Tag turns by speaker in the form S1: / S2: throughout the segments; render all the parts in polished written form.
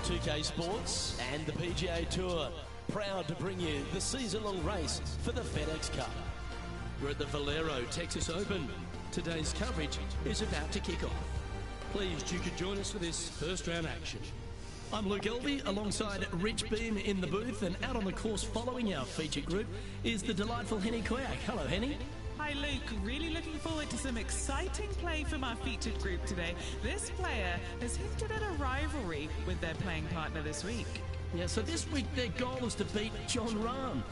S1: 2K Sports and the PGA Tour, proud to bring you the season-long race for the FedEx Cup. We're at the Valero Texas Open. Today's coverage is about to kick off. Pleased you could join us for this first round action. I'm Luke Elvey alongside Rich Beam in the booth, and out on the course following our featured group is the delightful Henny Quack. Hello, Henny.
S2: Hi Luke, really looking forward to some exciting play from our featured group today. This player has hinted at a rivalry with their playing partner this week.
S1: Yeah, so this week their goal is to beat Jon Rahm.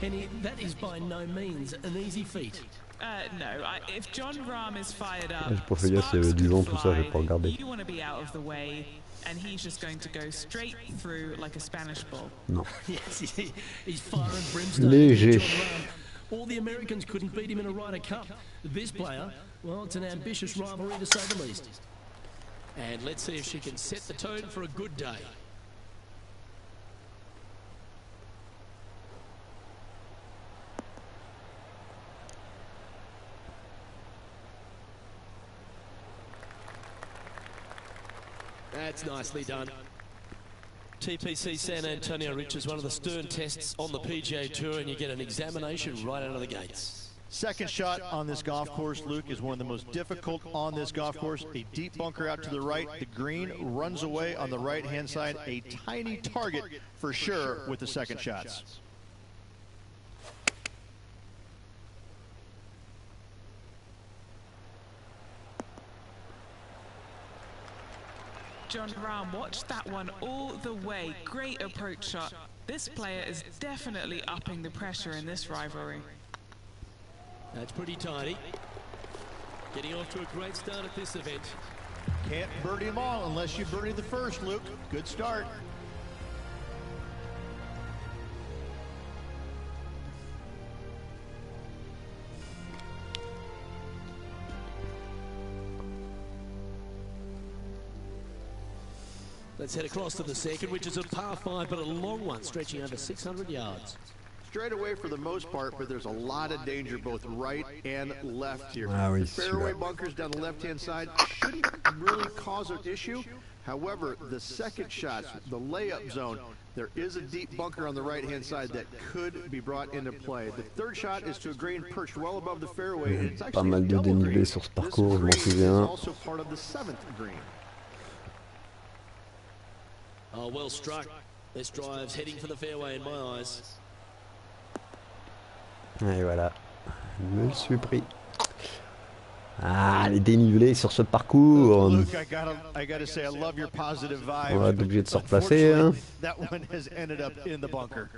S1: Henny, that is by no means an easy feat.
S2: No, if Jon Rahm is fired up,
S3: J'ai pas fait gaffe, il y avait du vent, tout ça, j'ai pas regardé.
S2: You want to be out of the way, and he's just going to go straight through like a Spanish ball.
S3: Non.
S1: Yes, he's fire and brimstone.
S3: Léger.
S1: All the Americans couldn't beat him in a Ryder Cup. This player, well, it's an ambitious rivalry to say the least. And let's see if she can set the tone for a good day. That's nicely done. TPC San Antonio, Rich, is one of the stern tests on the PGA Tour, and you get an examination right out of the gates.
S4: Second shot on this golf course, Luke, is one of the most difficult on this golf course. A deep bunker out to the right. The green runs away on the right-hand side. A tiny target for sure with the second shots.
S2: Jon Rahm watched that one all the way. Great approach shot. This player is definitely upping the pressure in this rivalry.
S1: That's pretty tidy. Getting off to a great start at this event.
S4: Can't birdie them all unless you birdie the first, Luke. Good start.
S1: Let's head across to the second, which is a par 5, but a long one, stretching over 600 yards.
S4: Straight away for the most part, but there's a lot of danger both right and left here.
S3: Ah oui,
S4: Fairway bunkers down the left-hand side shouldn't really cause an issue. However, the second shot, the layup zone, there is a deep bunker on the right-hand side that could be brought into play. The third shot is to a green perched well above the fairway, and it's
S3: Pas
S4: actually
S3: mal
S4: a
S3: de
S4: double
S3: dénivelé
S4: green.
S3: sur ce
S4: This
S3: parcours, je m'en
S4: green is
S3: souviens.
S4: also part of the 7th green.
S1: Oh, well struck. This drive's heading for the fairway in my eyes.
S3: Et voilà, je me le suis pris. Ah, les dénivelés sur ce parcours.
S4: Luke, I gotta say, I love your positive vibe.
S3: On va être obligé de se replacer. Hein.
S4: That one has ended up in the bunker.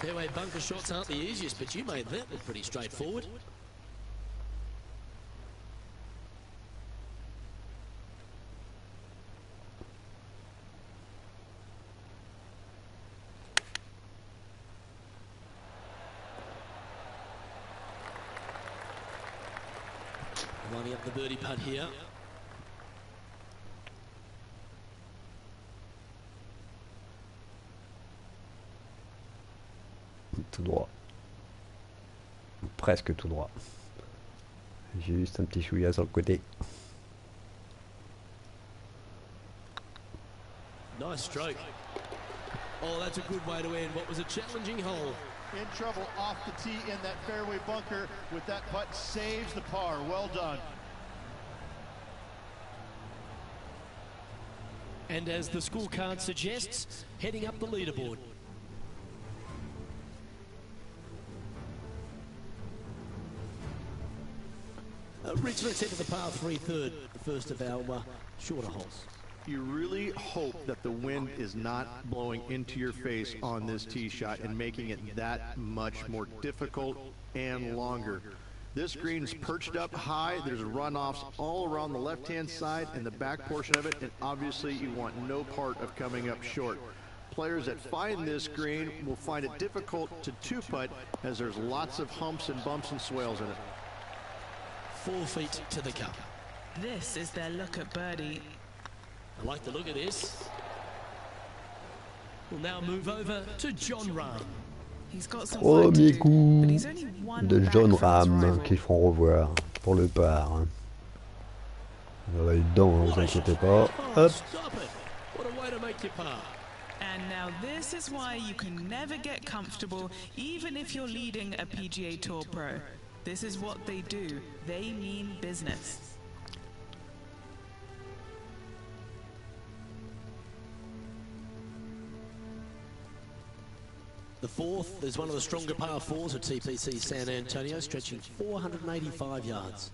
S1: Fairway bunker shots aren't the easiest, but you made that look pretty straightforward. Lining up the birdie putt here.
S3: Tout droit. Presque tout droit. Juste un petit chouïa sur le côté.
S1: Nice stroke. Oh, that's a good way to end what was a challenging hole.
S4: In trouble off the tee in that fairway bunker with that putt, saves the par. Well done.
S1: And as the scorecard suggests, heading up the leaderboard. Rich, let's head to the par 3 third, the first of our shorter holes.
S4: You really hope that the wind is not blowing into your face on this tee shot and making it that much more difficult and longer. This green's perched up high. There's runoffs all around the left-hand side and the back portion of it, and obviously you want no part of coming up short. Players that find this green will find it difficult to two-putt as there's lots of humps and bumps and swales in it.
S1: 4 feet to the cup.
S2: This is their look at birdie.
S1: I like the look of this. We'll now move over to John Rahm.
S2: He's got some work to
S3: Premier
S2: do,
S3: coup
S2: but he's only one
S3: de
S2: back
S3: John
S2: from his
S3: Rahm
S2: rival.
S3: qu'ils font revoir pour le par. Il aura eu dedans, ne vous inquiétez pas. Hop.
S1: Stop it. What a way to make your par.
S2: And now this is why you can never get comfortable, even if you're leading a PGA Tour Pro. This is what they do. They mean business.
S1: The fourth is one of the stronger par fours at TPC San Antonio, stretching 485 yards.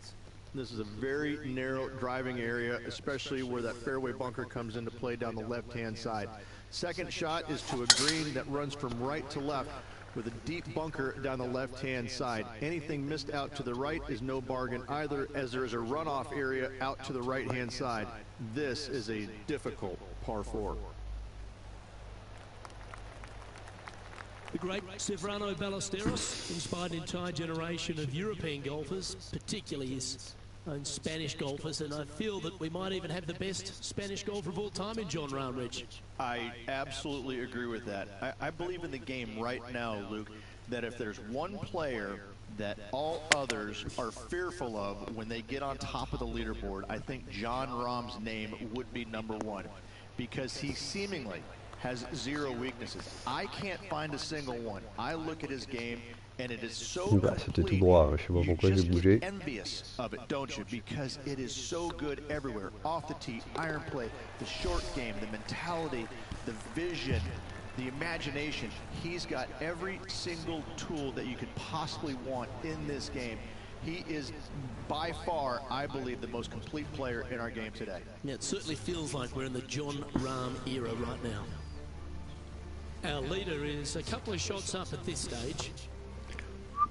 S4: This is a very narrow driving area, especially where that fairway bunker comes into play down the left-hand side. Second shot is to a green that runs from right to left with a deep bunker down the left-hand side. Anything missed out to the right is no bargain either, as there is a runoff area out to the right-hand side. This is a difficult par four.
S1: The great Severano Ballesteros inspired an entire generation of European golfers, particularly his own Spanish golfers, and I feel that we might even have the best Spanish golfer of all time in John Rahm, Rich.
S4: I absolutely agree with that. I believe in the game right now, Luke, that if there's one player that all others are fearful of when they get on top of the leaderboard, I think John Rahm's name would be number one, because he seemingly has zero weaknesses. I can't find a single one. I look at his game and it is so
S3: C'était tout
S4: complete.
S3: droit, je sais pas pourquoi j'ai
S4: You just
S3: bougé.
S4: get envious of it, don't you? Because it is so good everywhere. Off the tee, iron play, the short game, the mentality, the vision, the imagination. He's got every single tool that you could possibly want in this game. He is by far, I believe, the most complete player in our game today.
S1: Yeah, it certainly feels like we're in the John Rahm era right now. Our leader is a couple of shots up at this stage.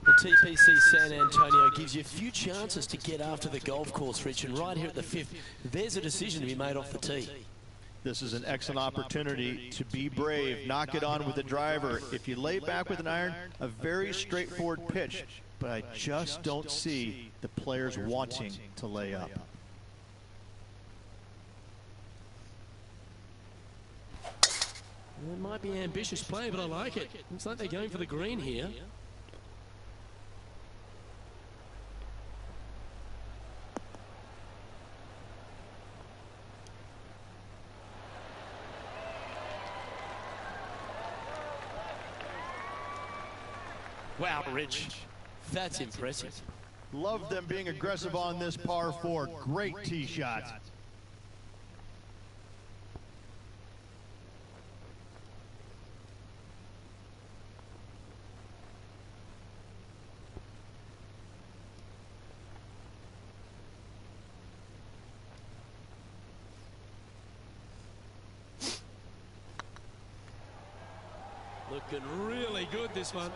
S1: The TPC San Antonio gives you a few chances to get after the golf course, Rich, and right here at the fifth, there's a decision to be made off the tee.
S4: This is an excellent opportunity to be brave, knock it on with the driver. If you lay back with an iron, a very straightforward pitch, but I just don't see the players wanting to lay up.
S1: It might be an ambitious play, but I like it. Looks like they're going for the green here. Wow, Rich, that's impressive.
S4: Love them being aggressive on this par four. Great tee shot.
S1: Looking really good, this one.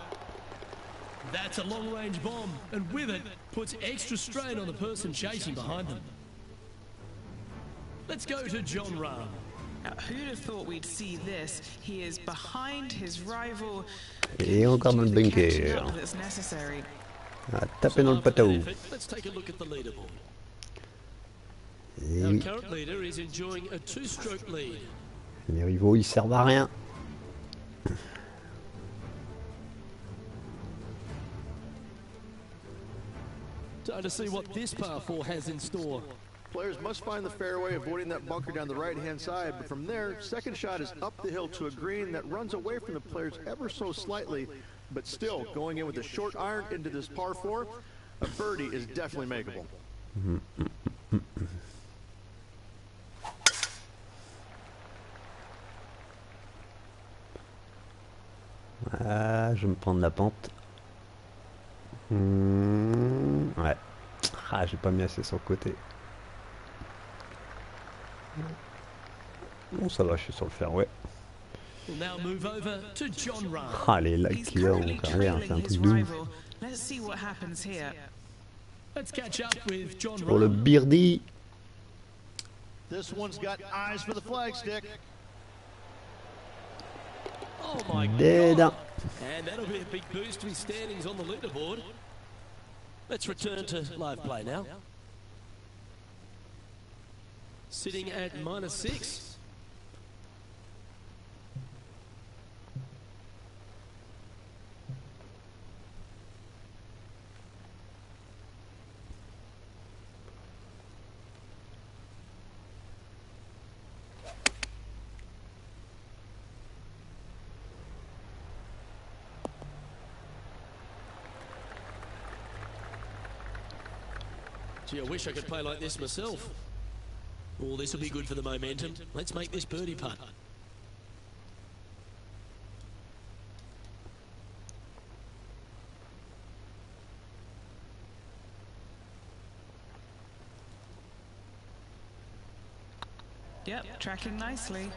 S1: That's a long-range bomb, and with it, puts extra strain on the person chasing behind them. Let's go to John Rahm.
S2: Now, who'd have thought we'd see this? He is behind his rival.
S3: Et encore dans le
S2: Do the catching
S3: bunker.
S2: up that's necessary.
S3: Ah, taper dans le poteau.
S1: Let's take a look at the leaderboard.
S3: Et
S1: Our
S3: oui,
S1: current leader is enjoying a two-stroke lead.
S3: les rivaux ils servent à rien.
S1: Time to see what this par 4 has in store.
S4: Players must find the fairway, avoiding that bunker down the right-hand side. But from there, second shot is up the hill to a green that runs away from the players ever so slightly, but still going in with a short iron into this par four. A birdie is definitely makeable.
S3: Ah, je vais me prendre la pente. Ouais. Ah, j'ai pas mis assez sur le côté. Bon, ça va, je suis sur le fairway.
S1: We'll now move over to John Rahm.
S3: Ah, les likes
S2: He's
S3: qu'il a en
S2: currently
S3: carrière, c'est un
S2: trailing his
S3: truc de ouf.
S2: rival. Let's see what happens here.
S1: Let's catch up with John
S3: Pour le
S1: Rahm.
S3: birdie.
S4: This one's got eyes for the flagstick.
S1: Oh my
S3: Dead.
S1: God. And that'll be a big boost to his standings on the leaderboard. Let's return to live play now. sitting at -6. Gee, I wish I could play like this myself. Oh, this will be good for the momentum. Let's make this birdie putt.
S2: Yep, tracking nicely.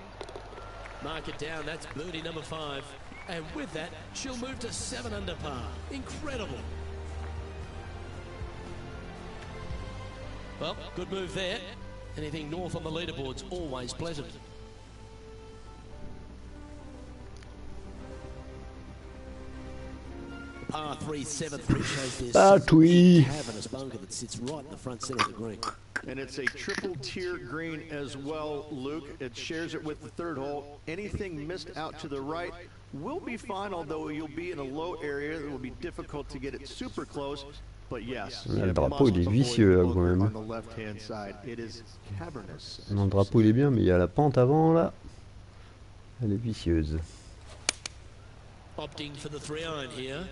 S1: Mark it down, that's birdie number 5. And with that, she'll move to 7 under par. Incredible. Well, good move there. Anything north on the leaderboard's always pleasant. Par 3, 7th green shows this cavernous bunker that sits right in the front center of the green.
S4: And it's a triple tier green as well, Luke. It shares it with the third hole. Anything missed out to the right will be fine, although you'll be in a low area. It will be difficult to get it super close. But yes,
S3: le drapeau il est vicieux quand même.
S4: on the left-hand side. It is cavernous.
S3: Non, le drapeau il est bien, mais il y a la pente avant là. Elle est vicieuse.
S1: Opting for the 3-iron here.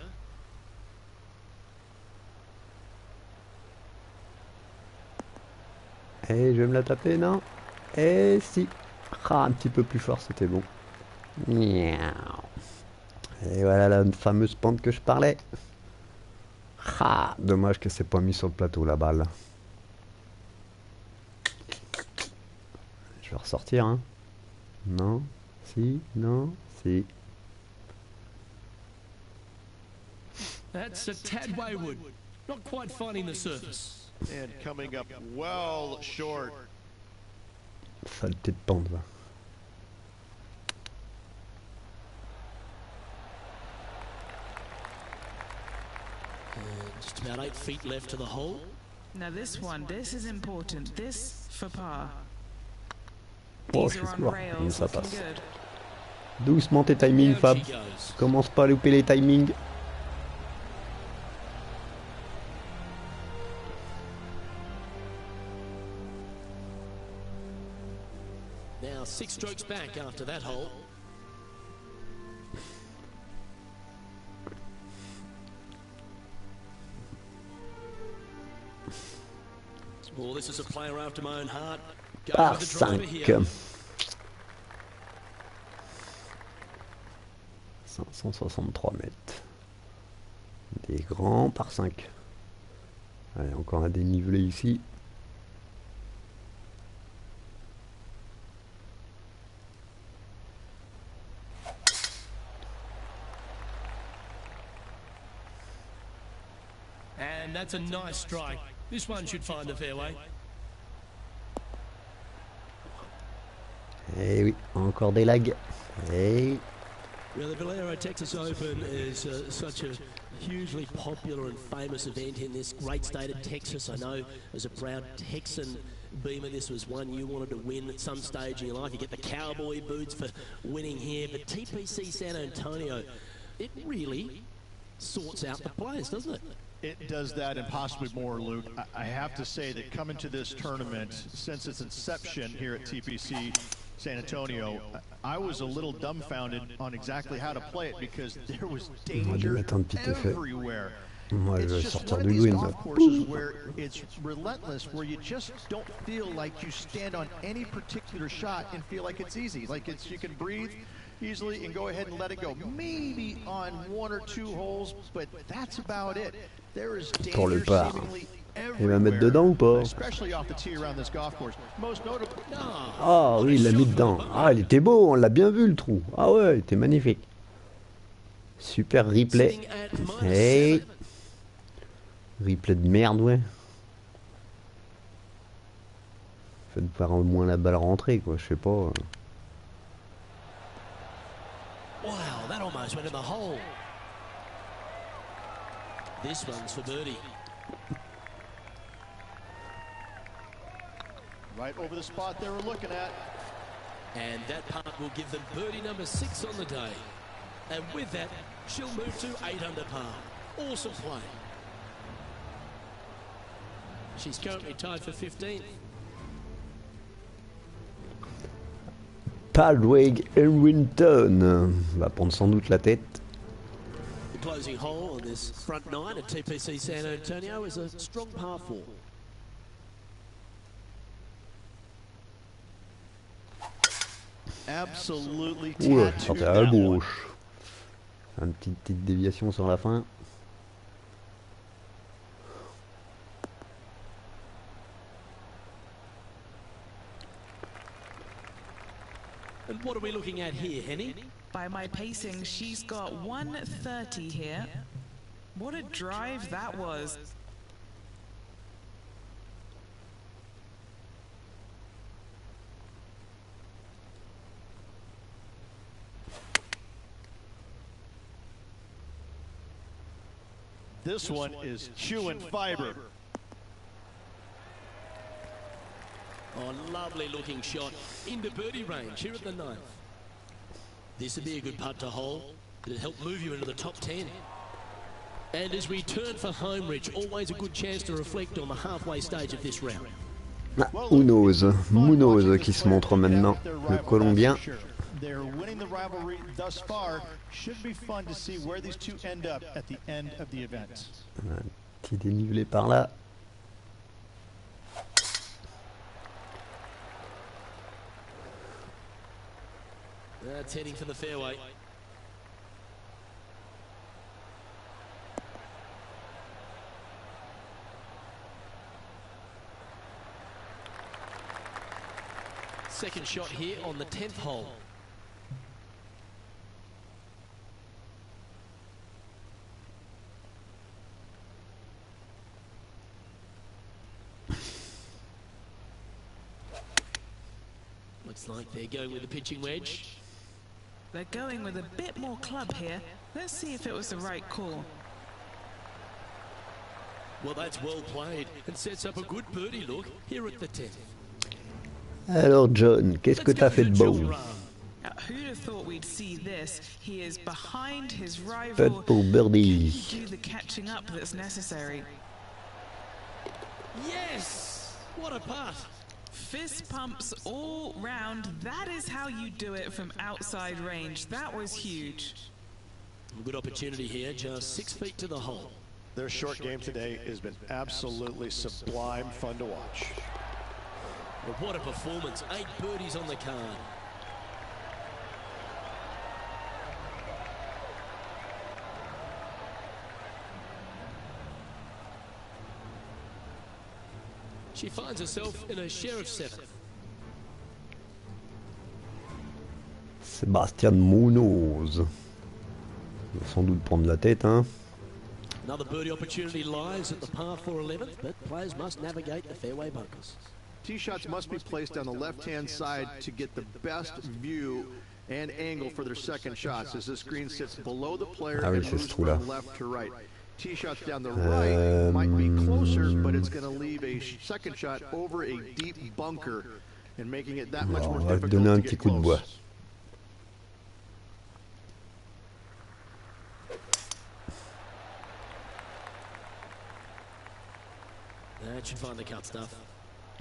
S3: Et je vais me la taper, non? Et si. Ah, un petit peu plus fort, c'était bon. Et voilà la fameuse pente que je parlais. Ah, dommage que c'est pas mis sur le plateau la balle. Je vais ressortir, hein. Non, si, non, si.
S1: That's a tad wayward. Not quite finding the surface.
S4: And coming up well short.
S3: Saleté de pente, va.
S1: Just about 8 feet left to the hole.
S2: Now this one, this is important. This for par.
S3: Oh,
S2: These
S3: je
S2: are
S3: suis
S2: on
S3: mort.
S2: rails,
S3: Ça
S2: looking
S3: passe.
S2: good.
S3: Doucement tes timings,
S1: Down
S3: Fab.
S1: she goes.
S3: Commence pas à louper les timings.
S1: Now 6 strokes back after that hole. Oh, this is a player after my own heart. Go
S3: Par
S1: with the driver
S3: 5.
S1: here.
S3: 563 mètres. Des grands par 5. Allez, encore un dénivelé ici.
S1: And that's a nice strike. This one should find the fairway.
S3: Eh oui, encore des lags. Eh.
S1: Well, the Valero Texas Open is such a hugely popular and famous event in this great state of Texas. I know as a proud Texan, Beamer, this was one you wanted to win at some stage in your life. You get the cowboy boots for winning here, but TPC San Antonio, it really sorts out the players, doesn't it?
S4: It does that and possibly more, Luke. I have to say that coming to this tournament, since its inception here at TPC San Antonio, I was a little dumbfounded on exactly how to play it because there was danger everywhere.
S3: Moi, je vais
S4: It's just
S3: sortir
S4: one of
S3: du
S4: these
S3: green.
S4: golf courses where it's relentless, where you just don't feel like you stand on any particular shot and feel like it's easy. Like it's you can breathe easily and go ahead and let it go. Maybe on 1 or 2 holes, but that's about it. There is danger seemingly
S3: Il va mettre dedans ou pas?
S4: especially off the tee around this golf course. Most notably,
S3: Ah oui, il l'a mis dedans. Ah, il était beau, on l'a bien vu le trou. Ah ouais, il était magnifique. Super replay. Hey. Replay de merde, ouais. Faites voir au moins la balle rentrer, quoi, je sais pas.
S1: Wow, that almost went in the hole. This one's for birdie.
S4: Right over the spot they were looking at.
S1: And that putt will give them birdie number 6 on the day. And with that, she'll move to 8 under par. Awesome play. She's currently tied for 15th.
S3: Padraig Elwinton va prendre sans doute la tête.
S1: The closing hole on this front 9 at TPC San Antonio is a strong par 4.
S4: Absolutely
S3: Oula,
S4: tattooed
S3: sortait à la
S4: that one.
S3: gauche. Une petite déviation sur la fin.
S1: And what are we looking at here, Henny?
S2: By my pacing, she's got 130 here. What a drive that was.
S4: This one is chewing fiber.
S1: Oh, lovely looking shot into birdie range here at the 9th. This would be a good putt to hole. It'll help move you into the top 10. And as we turn for home, Rich, always a good chance to reflect on the halfway stage of this round.
S3: Ah, Munoz qui se montre maintenant, le Colombien.
S4: They're winning the rivalry thus far. Should be fun to see where these two end up at the end of the event.
S3: Un petit dénivelé par là.
S1: That's heading for the fairway. Second shot here on the 10th hole. Looks like they're going with the pitching wedge.
S2: They're going with a bit more club here. Let's see if it was the right call.
S1: Well, that's well played and sets up a good birdie look here at the 10th.
S3: Alors John, qu'est-ce que t'as fait de beau?
S2: Who'd have thought we'd see this? He is behind his rival.
S3: Putt pour birdie.
S2: Can he do the catching up that's necessary?
S1: Yes! What a putt!
S2: Fist pumps all round. That is how you do it from outside range. That was huge.
S1: Good opportunity here, just 6 feet to the hole.
S4: Their short game today has been absolutely sublime fun to watch.
S1: But what a performance. 8 birdies on the card. She finds herself in a share of 7th.
S3: Sébastien Munoz. Il va sans doute prendre la tête, hein.
S1: Another birdie opportunity lies at the par 4 11th, but players must navigate the fairway bunkers.
S4: Tee shots must be placed on the left-hand side to get the best view and angle for their second shots as this green sits below the player
S3: Ah oui,
S4: and
S3: c'est
S4: moves
S3: ce trou-là.
S4: from left to right. Tee shots down the right might be closer, but it's going to leave a second shot over a deep bunker and making it that much
S3: Alors,
S4: more
S3: on va
S4: difficult
S3: donner un
S4: to
S3: petit
S4: get
S3: coup de bois.
S4: close.
S1: That should find the cut stuff.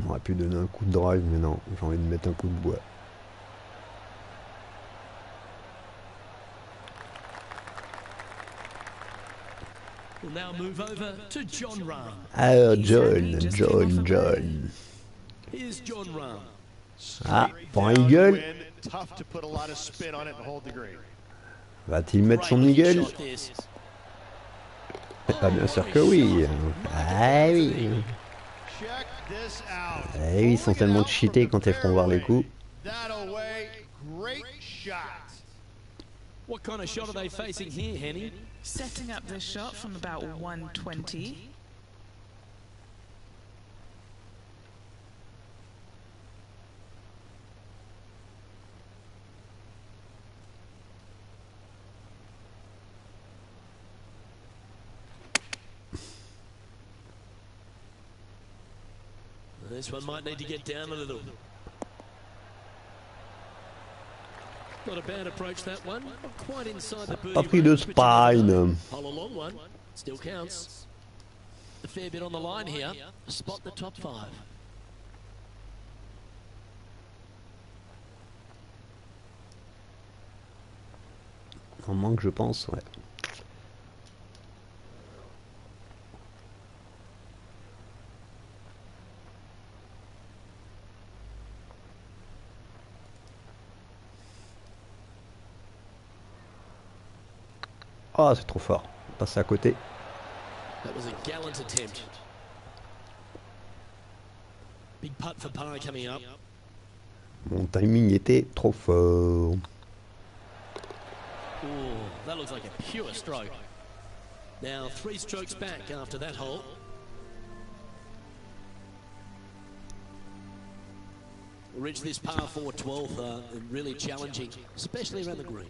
S3: On aurait pu donner un coup de drive, mais non, j'ai envie de mettre un coup de bois.
S1: We'll now move over to John Rahm.
S3: Alors John.
S1: Here's John Rahm.
S3: Ah, pour un eagle.
S4: Tough to put a lot of spin on it and hold the green.
S3: Va-t-il mettre son
S1: Great
S3: eagle?
S1: shot this.
S3: Ah, bien sûr que oui. Ah oui.
S4: Check this out.
S3: Ah oui, ils sont tellement cheatés quand ils feront voir les coups.
S4: That away, great shot.
S1: What kind of shot are they facing here, Henny?
S2: Setting up this shot from about 120.
S1: This one might need to get down a little. Not a bad approach, that one. Not quite inside the birdie.
S3: Pas pris de spine.
S1: Hole a long one. Still counts. A fair bit on the line here. Spot the top 5.
S3: En manque, je pense, ouais. Ah, c'est trop fort. Passer à côté.
S1: That was a gallant attempt. Big putt for par coming up.
S3: Mon timing était trop fort.
S1: Ooh, that looks like a pure stroke. Now 3 strokes back after that hole. Reach this par 4 12th, really challenging, especially around the green.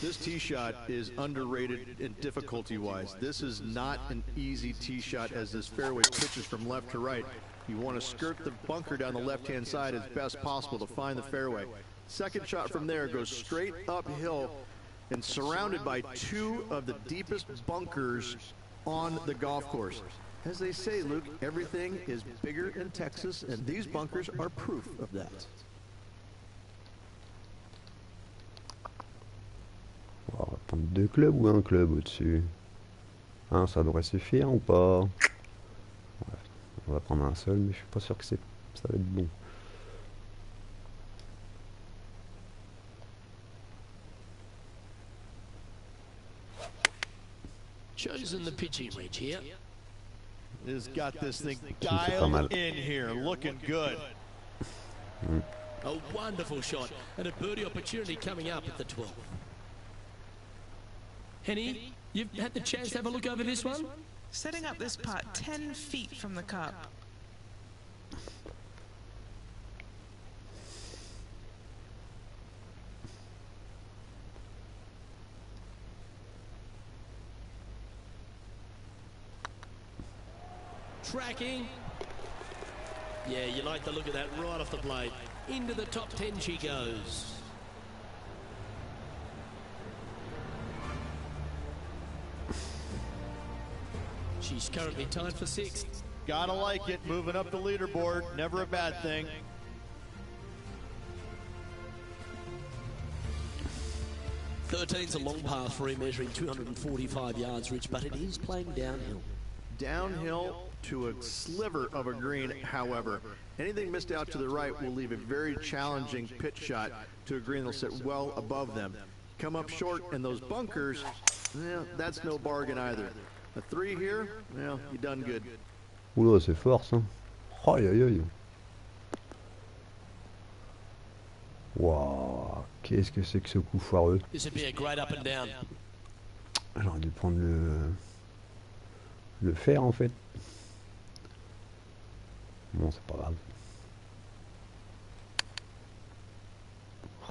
S4: This tee shot is underrated in difficulty-wise. This is not an easy tee shot as this fairway pitches from left to right. You want to skirt the bunker down the left-hand side as best possible to find the fairway. Second shot from there goes straight uphill and surrounded by 2 of the deepest bunkers on the golf course. As they say, Luke, everything is bigger in Texas, and these bunkers are proof of that.
S3: On va prendre 2 clubs ou un club au-dessus. Hein, ça devrait suffire ou pas? Ouais, on va prendre un seul, mais je suis pas sûr que ça va être bon.
S1: Chosen the pitching wedge here.
S4: Has got this thing dialed in here, looking good.
S1: A wonderful shot and a birdie opportunity coming up at the 12th. Henny, you've had the chance to have a look over this one?
S2: Setting up this putt 10 feet from the cup.
S1: Tracking. Yeah, you like the look of that right off the blade. Into the top 10 she goes. She's currently tied for 6th.
S4: Gotta like it, moving up the leaderboard, never a bad thing.
S1: Thirteen's a long par 3 measuring 245 yards, Rich, but it is playing downhill.
S4: Downhill to a sliver of a green, however. Anything missed out to the right will leave a very challenging pitch shot to a green that'll sit well above them. Come up short in those bunkers, well, that's no bargain either. A 3 here, well, you done good.
S3: Oula, c'est fort ça. Aïe aïe aïe. Waouh, qu'est-ce que c'est que ce coup foireux.
S1: This would be a great up and down.
S3: J'aurais dû prendre le fer en fait. Bon, c'est pas grave.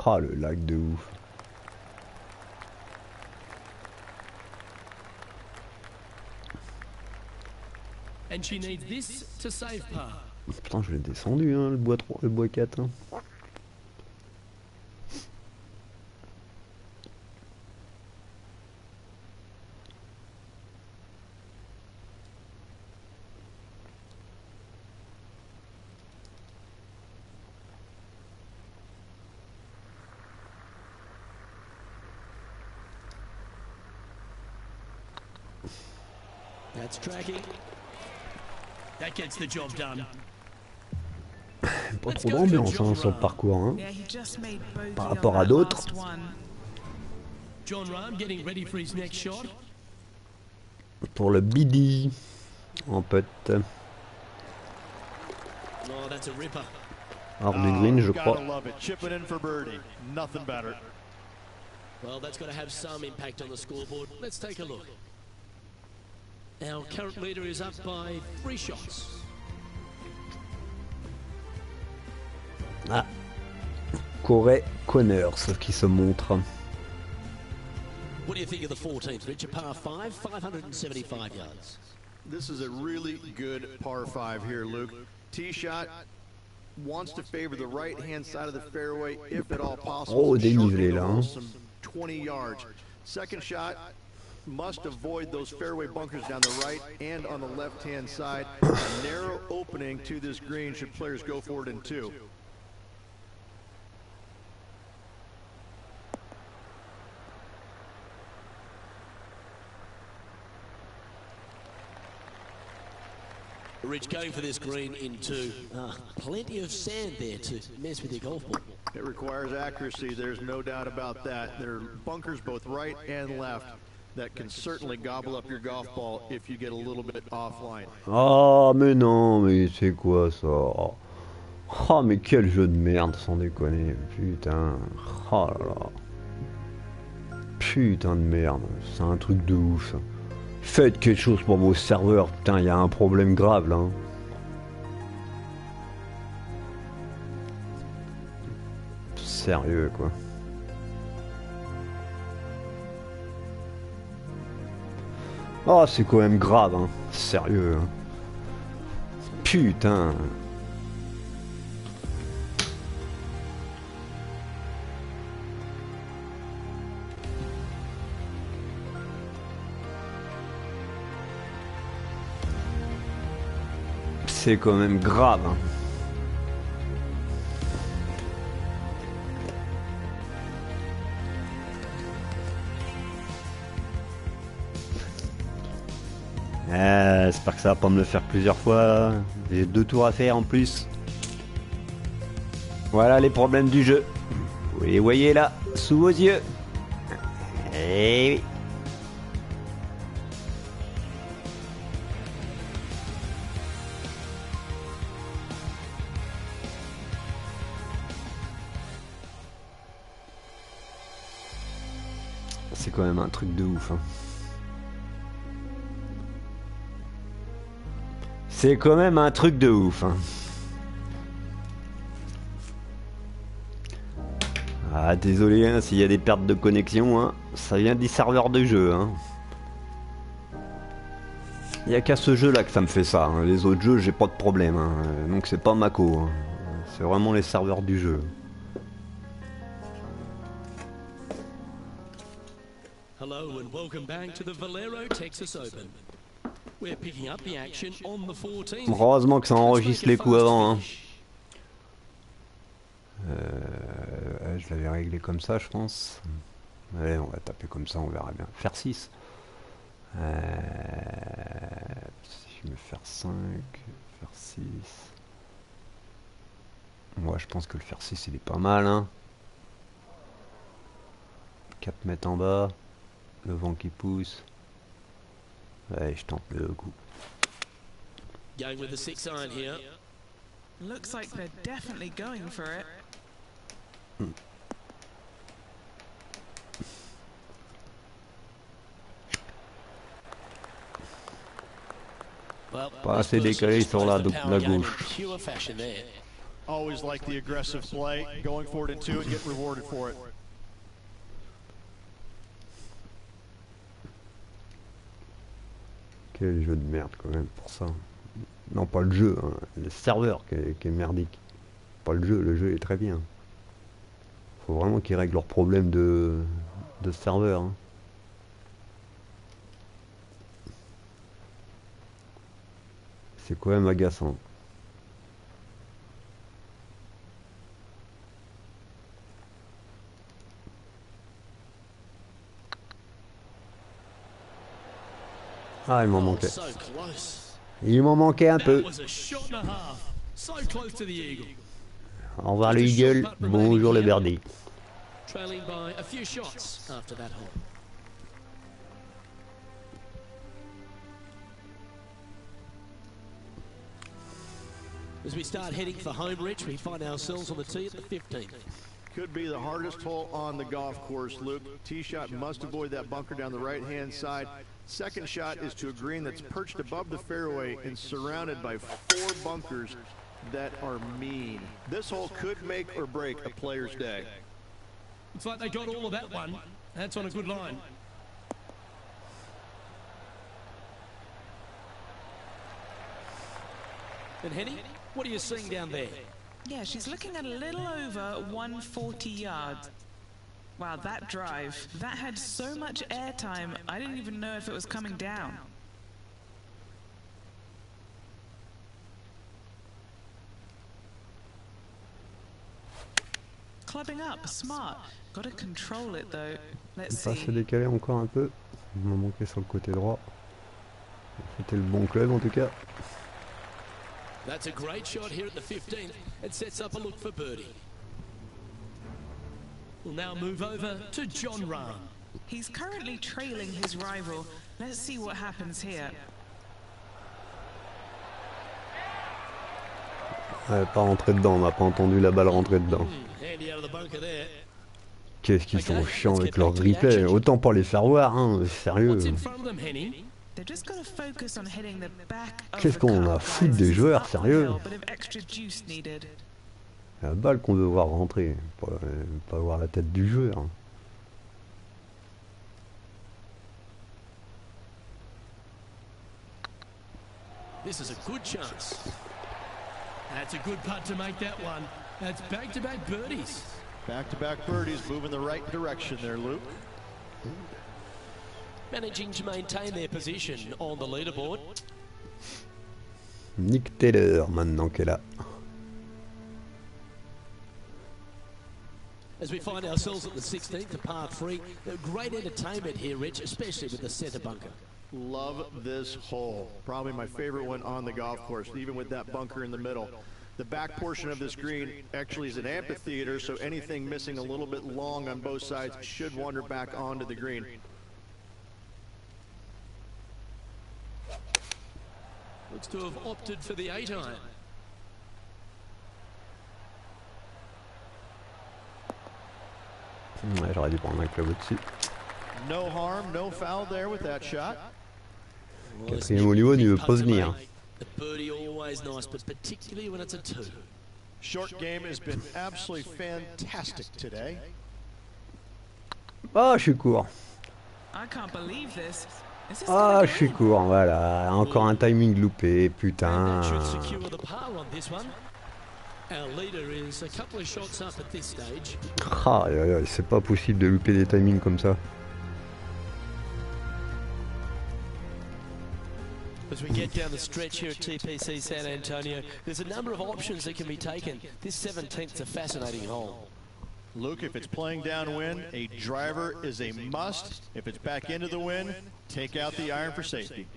S3: Ah, le lac de ouf.
S1: And she needs this to save par.
S3: Putain, je l'ai descendu, hein, le bois 3, le bois 4. Hein.
S1: That's tracking. That gets the job done.
S3: Pas trop d'ambiance hein, sur le parcours, hein, par rapport à d'autres.
S1: John Rahm getting ready for his next shot.
S3: Pour le BD en putt.
S1: Oh, that's a ripper.
S3: Hors du green, je crois.
S1: Well, that's got to have some impact on the scoreboard. Let's take a look. Our current leader is up by 3 shots.
S3: Ah, Corey Connors qui se montre.
S1: What do you think of the 14th, Richard? Par 5, 575 yards.
S4: This is a really good par 5 here, Luke. Tee shot wants to favor the right-hand side of the fairway, if at all possible.
S3: Oh, dénivelé là. Hein.
S4: Some 20 yards. Second shot must avoid those fairway bunkers down the right and on the left-hand side. A narrow opening to this green should players go for it in two.
S1: Rich going for this green in two. Plenty of sand there to mess with your golf ball.
S4: It requires accuracy, there's no doubt about that. There are bunkers both right and left that can certainly gobble up your golf ball if you get a little bit offline.
S3: Oh, mais non, mais c'est quoi ça? Oh, mais quel jeu de merde, sans déconner. Putain. Oh là là. Putain de merde. C'est un truc de ouf, ça. Faites quelque chose pour vos serveurs, putain, il y a un problème grave là. Hein. Sérieux quoi. Oh, c'est quand même grave, hein. Sérieux. Hein. Putain. C'est quand même grave. Hein. J'espère que ça va pas me le faire plusieurs fois. J'ai 2 tours à faire en plus. Voilà les problèmes du jeu. Vous les voyez là, sous vos yeux. Et oui. C'est quand même un truc de ouf. Hein. C'est quand même un truc de ouf. Hein. Ah, désolé hein, s'il y a des pertes de connexion. Hein. Ça vient des serveurs de jeu. Hein. Il n'y a qu'à ce jeu là que ça me fait ça. Hein. Les autres jeux, j'ai pas de problème. Hein. Donc c'est pas Mako. Hein. C'est vraiment les serveurs du jeu.
S1: Hello and welcome back to the Valero Texas Open. We're picking up the action on the 14th.
S3: Heureusement que ça enregistre les coups avant. Hein. Je l'avais réglé comme ça, je pense. Allez, on va taper comme ça, on verra bien. Faire 6. Si je me faire 5, faire 6. Moi, je pense que le faire 6, il est pas mal. Hein. 4 mètres en bas. Le vent qui pousse. Ouais, je tente le coup.
S1: Going with the 6 iron here.
S2: Looks like they're definitely going for it.
S1: Well,
S3: Pas assez décalé sur la gauche.
S4: Always like the aggressive play, going for it in two and get rewarded for it.
S3: Quel jeu de merde quand même pour ça. Non, pas le jeu, hein. Le serveur qui est merdique. Pas le jeu est très bien. Faut vraiment qu'ils règlent leurs problèmes de serveur. Hein. C'est quand même agaçant. Ah, il m'en manquait. Il m'en manquait un peu. Au revoir le Eagle, bonjour le birdie.
S1: Trailing by a few shots after that hole. As we start heading for home, Rich, we find ourselves on the tee at the 15th.
S4: Could be the hardest hole on the golf course, Luke. Tee shot must avoid that bunker down the right-hand side. Second shot is to a green that's perched above the fairway and surrounded by 4 bunkers that are mean. This hole could make or break a player's day.
S1: Looks like they got all of that one. That's on a good line. And Henny, What are you seeing down there?
S2: Yeah, she's looking at a little over 140 yards. Wow, that drive, that had so much airtime, I didn't even know if it was coming down. Clubbing up, smart. Gotta control it though. Let's
S3: Ça
S2: see.
S3: s'est décalé encore un peu. Il m'a manqué sur le côté droit. C'était le bon club en tout cas.
S1: That's a great shot here at the 15th. It sets up a look for birdie. We'll now move over to John Rahm.
S2: He's currently trailing his rival. Let's see what happens here.
S3: Elle est pas rentrée dedans, on n'a pas entendu la balle rentrer dedans.
S1: Handy out of the bunker there.
S3: Qu'est-ce qu'ils sont chiants avec leur replay. Autant pas les faire voir, hein, sérieux.
S1: What's in front of them, Henny?
S2: They've just got to focus on hitting the back of
S3: Qu'est-ce
S2: the
S3: qu'on a
S2: cup,
S3: foutu
S2: guys.
S3: des
S2: This is
S3: joueurs,
S2: up the
S3: sérieux?
S2: hill, bit of extra juice needed.
S3: La balle qu'on veut voir rentrer, pas voir la tête du joueur.
S1: This is a good chance. That's a good putt to make that one. That's back-to-back birdies.
S4: Back-to-back birdies, moving the right direction there, Luke.
S1: Managing to maintain their position on the leaderboard.
S3: Nick Taylor maintenant qui est là.
S1: As we find ourselves at the 16th, a par 3. Great entertainment here, Rich, especially with the centre bunker.
S4: Love this hole. Probably my favorite one on the golf course, even with that bunker in the middle. The back portion of this green actually is an amphitheater, so anything missing a little bit long on both sides should wander back onto the green.
S1: Looks to have opted for the 8-iron.
S3: Ouais, j'aurais dû prendre un club au-dessus.
S4: No harm, no foul there with that shot.
S3: Quatrième au niveau, ne veut pas venir.
S1: The birdie always nice, but particularly when it's a 2.
S4: Short game has been absolutely fantastic today.
S3: Ah, je suis court.
S2: I can't believe this. Is this
S3: Ah,
S2: gonna
S3: je
S2: go
S3: suis
S2: in?
S3: court, voilà. Encore un timing loupé,
S1: And
S3: putain.
S1: that should secure the par on this one. Our leader is a couple of shots up at this stage.
S3: Ah, c'est pas possible de louper des timings comme ça.
S1: As we get down the stretch here at TPC San Antonio, there's a number of options that can be taken. This 17th is a fascinating hole.
S4: Luke, if it's playing downwind, a driver is a must. If it's back into the wind, take out the iron for safety.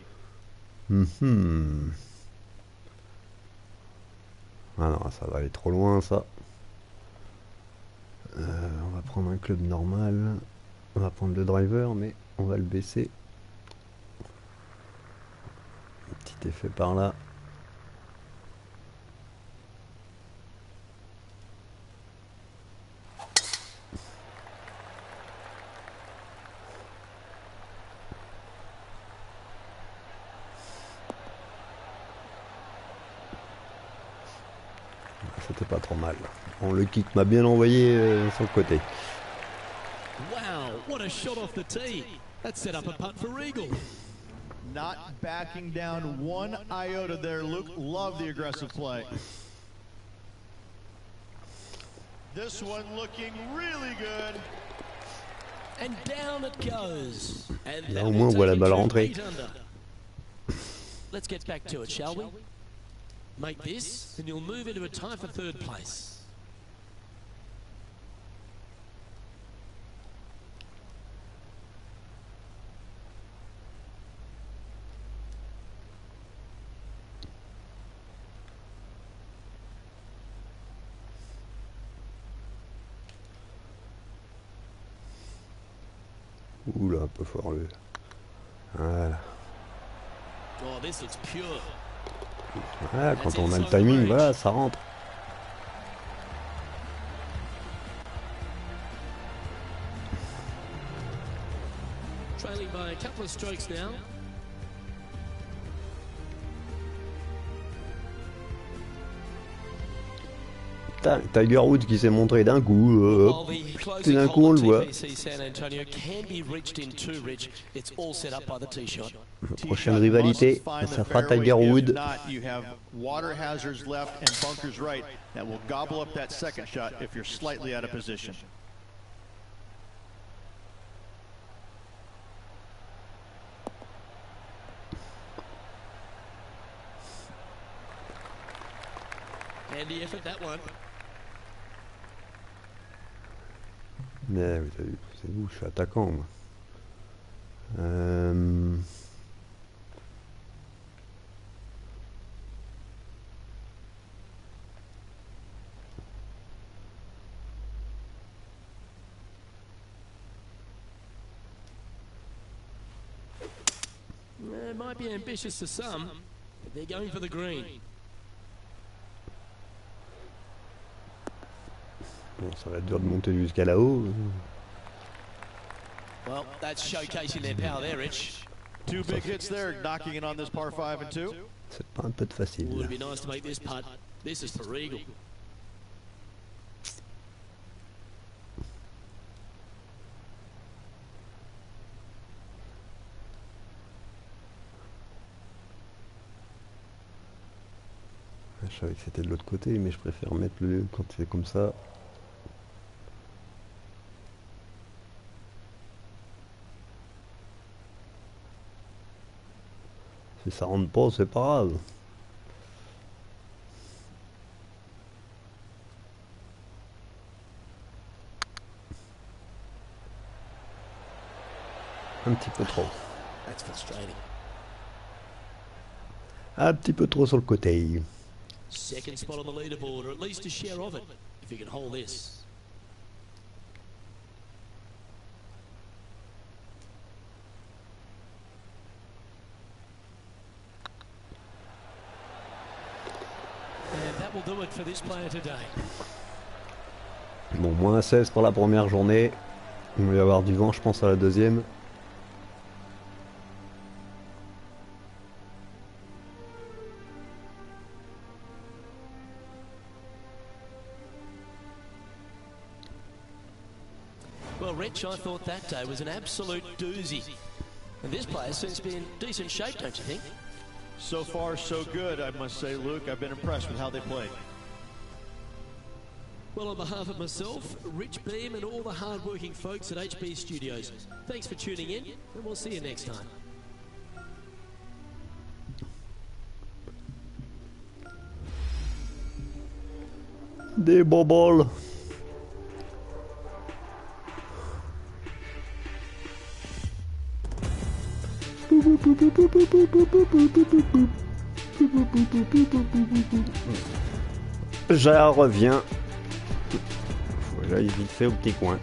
S3: Ah non, ça va aller trop loin ça. On va prendre un club normal. On va prendre le driver, mais on va le baisser. Un petit effet par là. C'était pas trop mal. Bon, le kick m'a bien envoyé sur le côté.
S1: Wow, what a shot off the tee. That set up a putt for Eagle.
S4: Not backing down one iota there, Luke. Love the aggressive play. This one looking really good.
S1: And down it goes. And
S3: Là,
S1: that
S3: au moins, on
S1: will
S3: voit la
S1: take
S3: balle
S1: it to
S3: rentrer.
S1: 8 under. Let's get back to it, shall we? Make this, and you'll move into a tie for 3rd place.
S3: Oula, un peu fort le. Voilà.
S1: Oh, this looks pure.
S3: Voilà, quand on a le timing, voilà, ça rentre.
S1: Trailing by a couple of strokes now.
S3: Putain, Tiger Woods qui s'est montré d'un coup.
S1: While the
S3: Puis
S1: closing
S3: d'un coup, on
S1: hole
S3: le
S1: at
S3: voit.
S1: TPC San Antonio can be reached in two, Rich. It's all set up by the tee shot.
S3: Prochaine rivalité, ça fera Tiger Woods.
S4: You have water hazards left and bunkers right that will gobble up that second shot if you're slightly out of position.
S1: Handy effort, that one.
S3: Mais vous avez vu, c'est où, je suis attaquant moi.
S1: It might be ambitious to some, but they're going for the green.
S3: Bon, ça va être dur de monter jusqu'à là-haut.
S1: Well, that's showcasing their power there, Rich.
S4: Two big hits there, knocking in on this par 5 and 2.
S3: C'est pas un peu de facile.
S1: Would be nice to make this putt. This is for eagle.
S3: Je savais que c'était de l'autre côté, mais je préfère mettre le quand c'est comme ça. Si ça rentre pas, c'est pas grave. Un petit peu trop.
S1: That's frustrating.
S3: Un petit peu trop sur le côté.
S1: Second spot on the leaderboard, or at least a share of it, if you can hold this. And that will do it for this player today.
S3: Bon, moins 16 pour la première journée. Il va y avoir du vent, je pense, à la deuxième.
S1: Well, Rich, I thought that day was an absolute doozy. And this player seems to be in decent shape, don't you think?
S4: So far, so good, I must say, Luke. I've been impressed with how they played.
S1: Well, on behalf of myself, Rich Beam, and all the hard-working folks at HB Studios, thanks for tuning in, and we'll see you next time.
S3: Des boboles. Je reviens. Faut que j'aille vite fait au petit coin.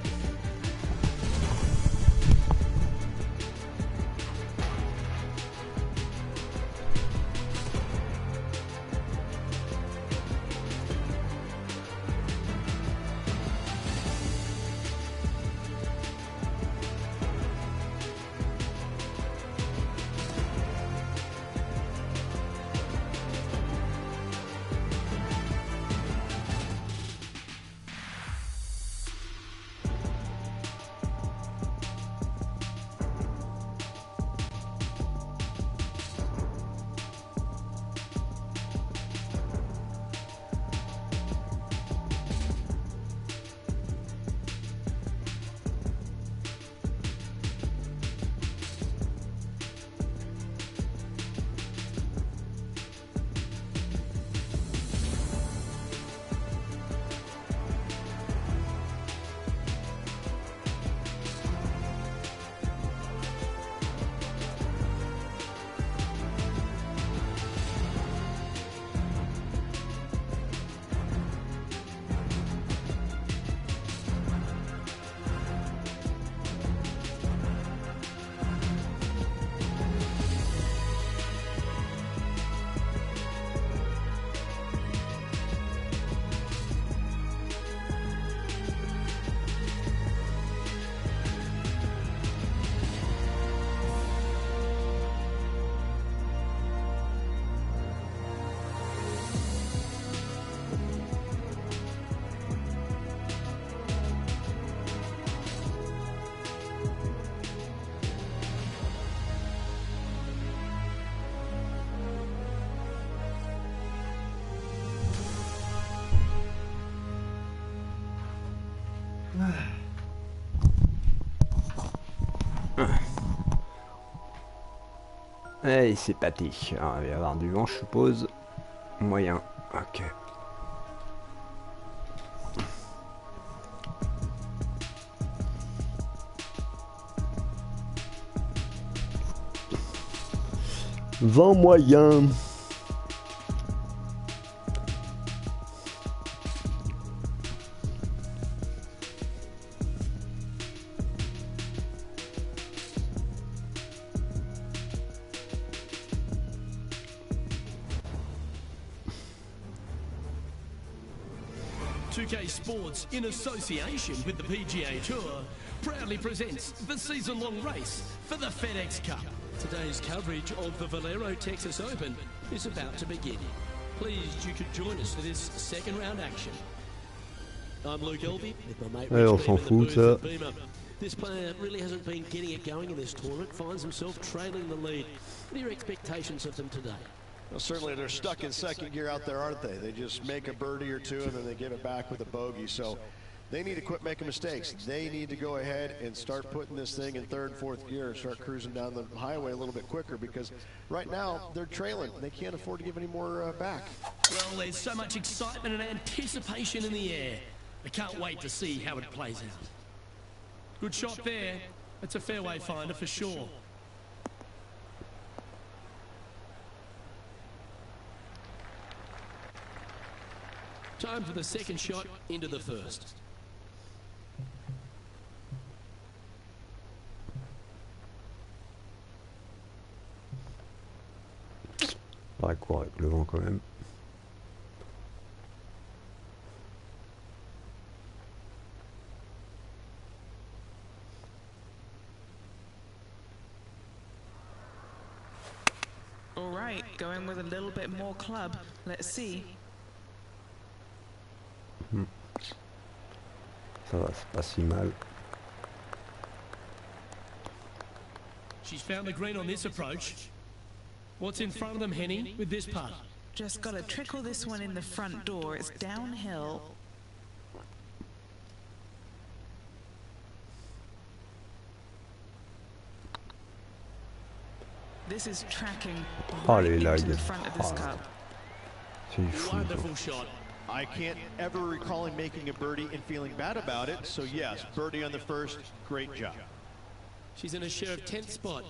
S3: Allez, c'est pâté. Alors, il va y avoir du vent, je suppose. Moyen. Ok. Vent moyen.
S1: Sports, in association with the PGA Tour, proudly presents the season-long race for the FedEx Cup. Today's coverage of the Valero Texas Open is about to begin. Pleased you could join us for this second round action. I'm Luke Elvey with my mate Rich Beam in the booth at Beamer. This player really hasn't been getting it going in this tournament, finds himself trailing the lead. What are your expectations of them today?
S4: Well, certainly they're stuck in second gear out there, aren't they? They just make a birdie or two and then they give it back with a bogey. So they need to quit making mistakes. They need to go ahead and start putting this thing in third, fourth gear and start cruising down the highway a little bit quicker, because right now they're trailing. They can't afford to give any more back.
S1: Well, there's so much excitement and anticipation in the air. I can't wait to see how it plays out. Good shot there. That's a fairway finder for sure. Time for the second shot into the first.
S3: Pas quoi avec le vent quand même.
S2: All right, going with a little bit more club. Let's see.
S3: Ça va, c'est pas si mal.
S1: She's found the green on this approach. What's in front of them, Henny, with this putt?
S2: Just got to trickle this one in the front door. It's downhill. This is tracking right into the front of this cup.
S1: Wonderful shot.
S4: I can't ever recall him making a birdie and feeling bad about it. So yes, birdie on the first, great job.
S1: She's in a share of 10th spot.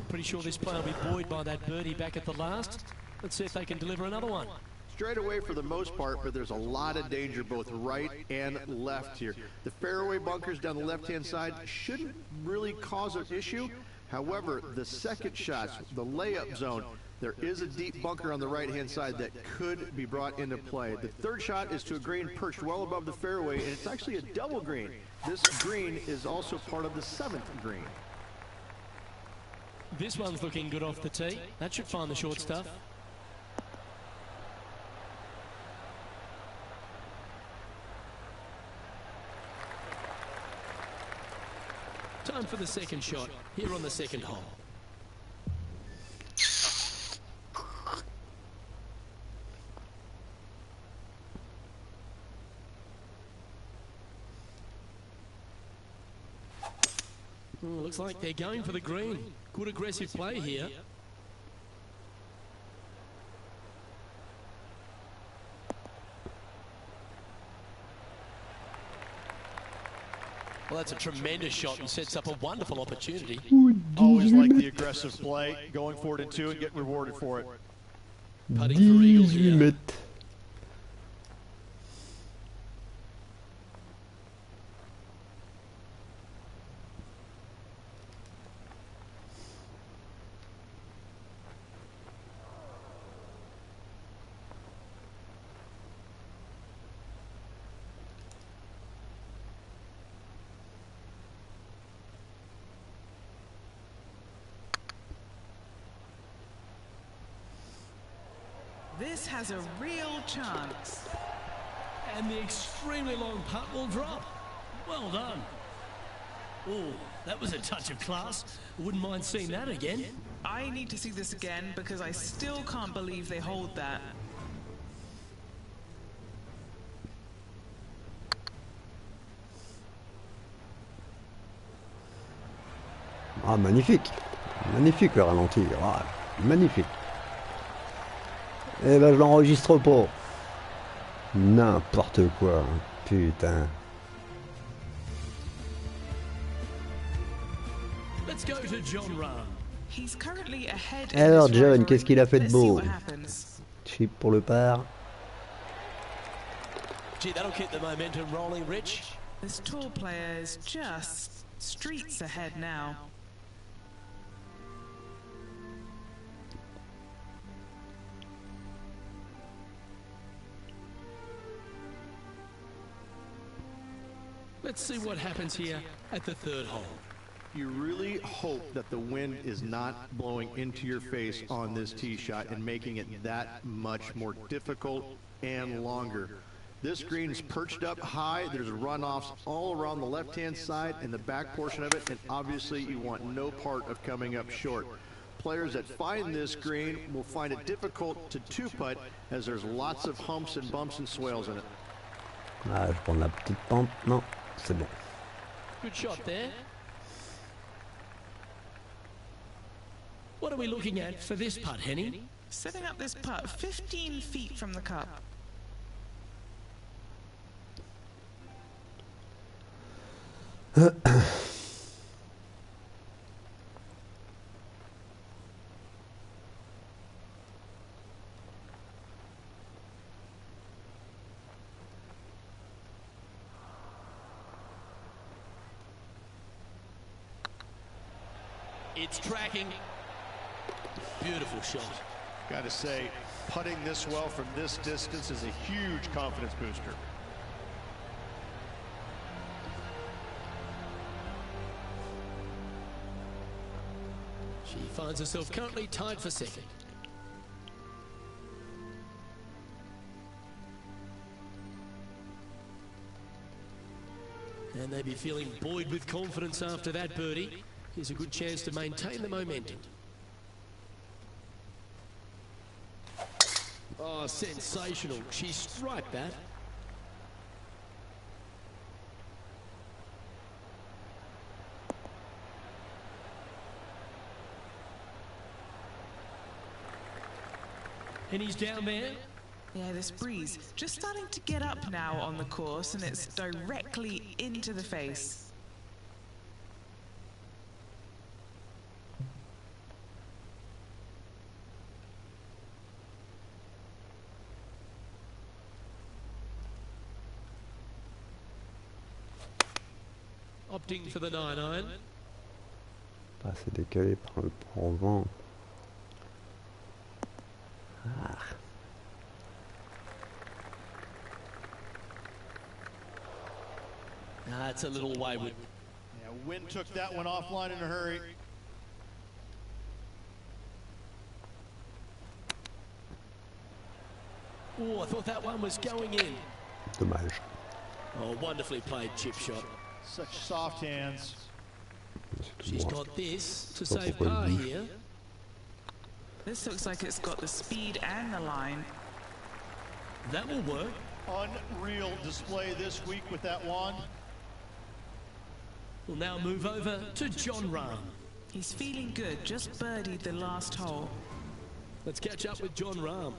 S1: Pretty sure this player will be buoyed by that birdie back at the last. Let's see if they can deliver another one.
S4: Straight away for the most part, but there's a lot of danger both right and left here. The fairway bunkers down the left-hand side shouldn't really cause an issue. However, the second shots, the layup zone, there is a deep bunker on the right-hand side that could be brought into play. The third shot is to a green perched well above the fairway, and it's actually a double green. This green is also part of the 7th green.
S1: This one's looking good off the tee. That should find the short stuff. Time for the second shot here on the second hole. Looks like they're going for the green. Good aggressive play here. Well, that's a tremendous shot and sets up a wonderful opportunity.
S4: Always like the aggressive play, going for it in two and getting rewarded for it.
S1: Putting for eagle
S3: 18
S1: here.
S3: mètres.
S2: This has a real chance.
S1: And the extremely long putt will drop. Well done. Oh, that was a touch of class. Wouldn't mind seeing that again.
S2: I need to see this again because I still can't believe they hold that.
S3: Ah, magnifique. Magnifique le ralenti. Ah, magnifique. Eh ben, je l'enregistre pas. N'importe quoi. Putain.
S1: Let's go to John Rahm.
S2: He's currently ahead in
S3: Alors,
S2: this
S3: John,
S2: rivalry.
S3: qu'est-ce qu'il a fait de
S2: Let's see
S3: beau?
S2: what happens.
S3: Chip pour le par.
S1: Gee, that'll keep the momentum rolling, Rich.
S2: This tour player is just streets ahead now.
S1: Let's see what happens here at the third hole.
S4: You really hope that the wind is not blowing into your face on this tee shot and making it that much more difficult and longer. This green's perched up high. There's runoffs all around the left-hand side and the back portion of it, and obviously you want no part of coming up short. Players that find this green will find it difficult to two-putt as there's lots of humps and bumps and swales in it.
S3: Ah, je prends la petite pente. Non, c'est bon.
S1: Good shot there. What are we looking at for this putt, Henny?
S2: Setting up this putt 15 feet from the cup.
S1: It's tracking. Beautiful shot.
S4: Got to say, putting this well from this distance is a huge confidence booster.
S1: She finds herself currently tied for second. And they'd be feeling buoyed with confidence after that birdie. Here's a good chance to maintain the momentum. Oh, sensational. She striped that. And he's down there.
S2: Yeah, this breeze just starting to get up now on the course, and it's directly into the face.
S1: Opting for the 9-iron.
S3: Ah, c'est décalé par le vent. Ah.
S1: It's a little wayward.
S4: Yeah, wind took that one offline in a hurry.
S1: Oh, I thought that one was going in.
S3: Dommage.
S1: Oh, wonderfully played chip shot.
S4: Such soft hands.
S1: She's got this to save par here.
S2: This looks like it's got the speed and the line.
S1: That will work.
S4: Unreal display this week with that wand.
S1: We'll now move over to John Rahm.
S2: He's feeling good, just birdied the last hole.
S1: Let's catch up with John Rahm.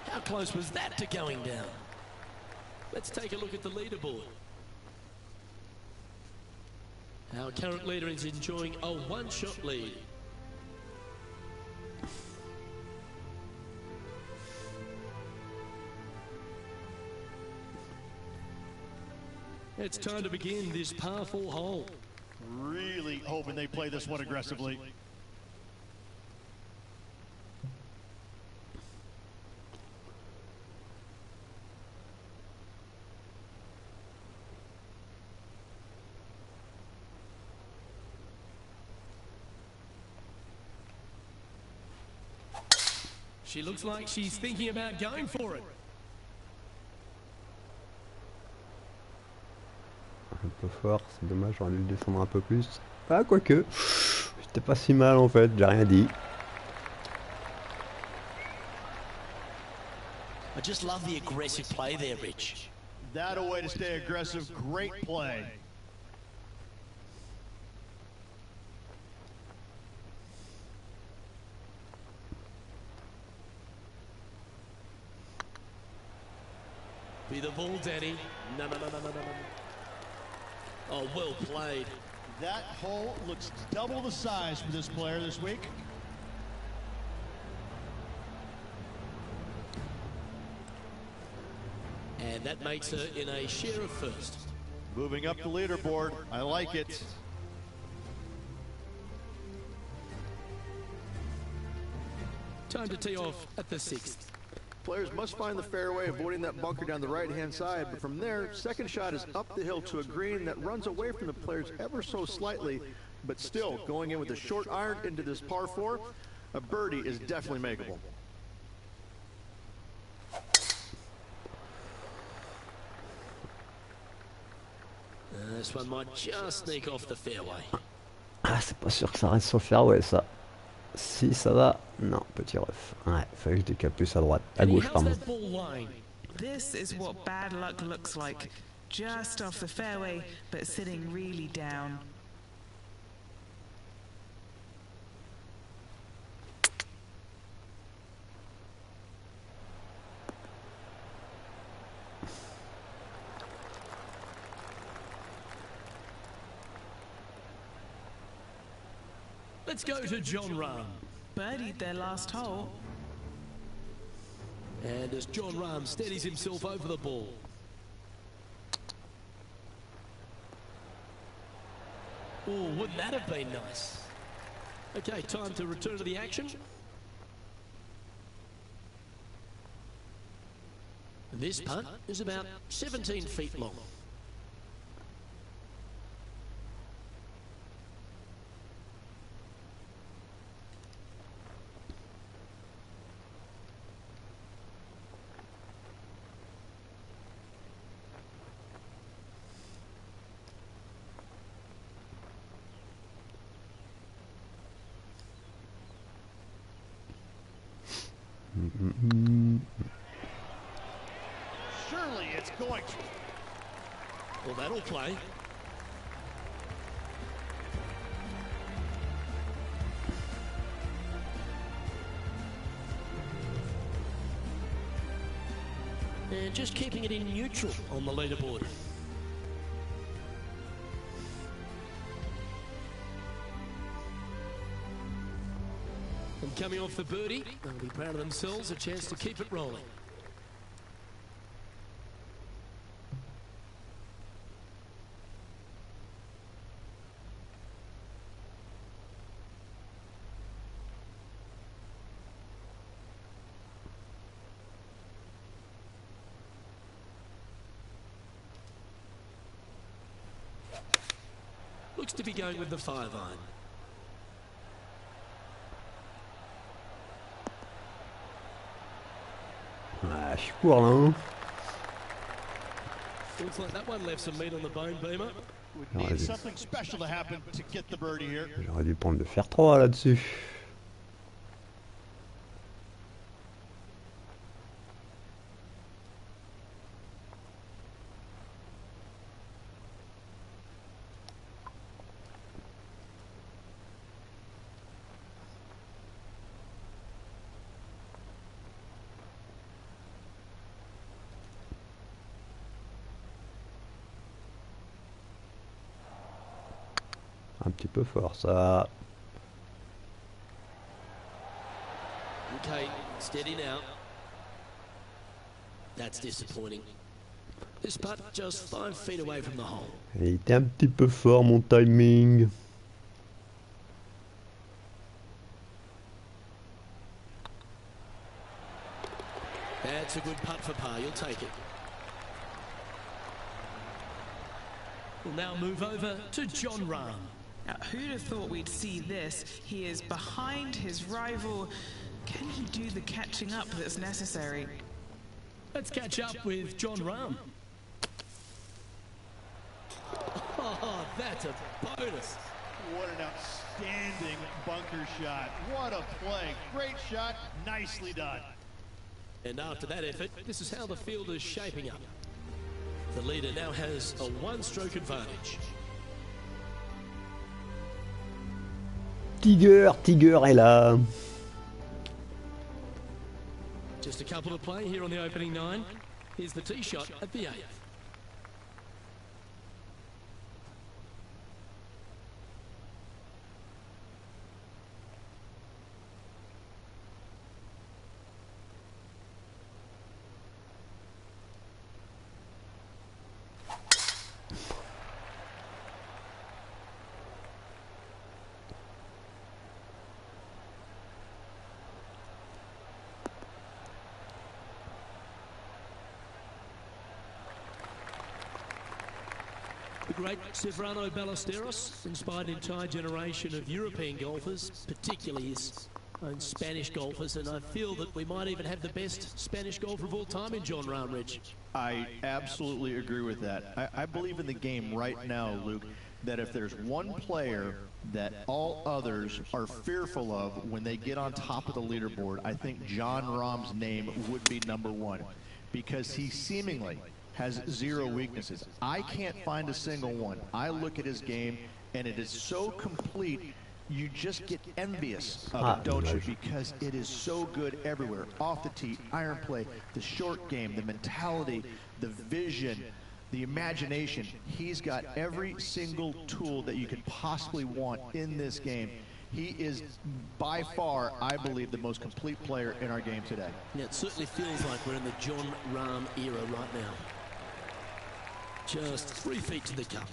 S1: How close was that to going down? Let's take a look at the leaderboard. Our current leader is enjoying a one-shot lead. It's time to begin this par 4 hole.
S4: Really hoping they play this one aggressively.
S1: She looks like she's thinking about going for it.
S3: Un peu fort, c'est dommage, j'aurais dû le descendre un peu plus. Ah, quoique, c'était pas si mal en fait, j'ai rien dit.
S1: I just love the aggressive play there, Rich.
S4: That a way to stay aggressive. Great play.
S1: See the ball, Danny. No. Oh, well played.
S4: That hole looks double the size for this player this week.
S1: And that makes her in a share of first.
S4: Moving up the leaderboard. I like it.
S1: Time to tee off at the 6th.
S4: Players must find the fairway, avoiding that bunker down the right-hand side. But from there, second shot is up the hill to a green that runs away from the players ever so slightly, but still going in with a short iron into this par 4. A birdie is definitely makeable.
S1: This one might just sneak off the fairway.
S3: Ah, c'est pas sûr que ça reste sur le fairway, ça. Si ça va, non, petit ref. Ouais, fallait que je décale plus à droite, à gauche, pardon.
S2: This is what bad luck looks like. Just off the fairway, but sitting really down.
S1: Let's go to John Rahm.
S2: Birdied their last hole.
S1: And as John Rahm steadies himself over the ball. Oh, wouldn't that have been nice? Okay, time to return to the action. This putt is about 17 feet long.
S4: Surely it's going to.
S1: Well, that'll play. And just keeping it in neutral on the leaderboard. And coming off the birdie, they'll be proud of themselves, a chance to keep it rolling. Looks to be going with the 5-iron.
S3: Ah, je suis court là, hein.
S1: Looks like that one left some meat on the bone, Beamer.
S4: Would need something special to happen to get the birdie here.
S3: J'aurais dû prendre le fer 3 là-dessus. Un petit peu fort ça.
S1: Okay, steady now. That's disappointing. This putt just 5 feet away from the hole.
S3: Il était un petit peu fort mon timing.
S1: That's a good putt for par, you'll take it. We'll now move over to John Rahm.
S2: Now, who'd have thought we'd see this? He is behind his rival. Can he do the catching up that's necessary?
S1: Let's catch up with John Rahm. Oh, that's a bonus.
S4: What an outstanding bunker shot. What a play. Great shot. Nicely done.
S1: And after that effort, this is how the field is shaping up. The leader now has a one-stroke advantage.
S3: Tiger est là.
S1: Just a couple to play here on the opening 9. Here's the tee shot at the 8th. The great Severano Ballesteros inspired an entire generation of European golfers, particularly his own Spanish golfers, and I feel that we might even have the best Spanish golfer of all time in John Rahm, Rich.
S4: I absolutely agree with that. I believe in the game right now, Luke, that if there's one player that all others are fearful of when they get on top of the leaderboard, I think John Rahm's name would be number one, because he seemingly has zero weaknesses. I can't find a single one. I look at his game, and it is so complete, you just get envious of it, don't you? Because it is so good everywhere. Off the tee, iron play, the short game, the mentality, the vision, the imagination. He's got every single tool that you could possibly want in this game. He is by far, I believe, the most complete player in our game today.
S1: Yeah, it certainly feels like we're in the John Rahm era right now. Just 3 feet to the cup.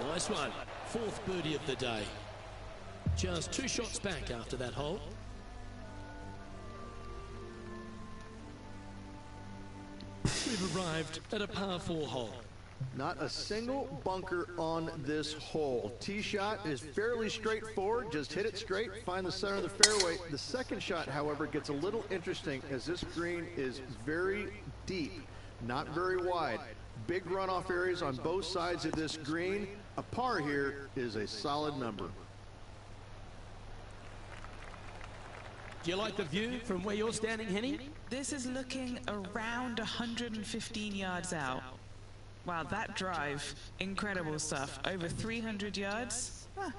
S1: Nice one. 4th birdie of the day. Just 2 shots back after that hole. We've arrived at a par 4 hole.
S4: Not a single bunker on this hole. Tee shot is fairly straightforward. Just hit it straight, find the center of the fairway. The second shot, however, gets a little interesting as this green is very deep, not very wide. Big runoff areas on both sides of this green. A par here is a solid number.
S1: Do you like the view from where you're standing, Henny?
S2: This is looking around 115 yards out. Wow, that drive, incredible stuff. Over 300 yards. Huh.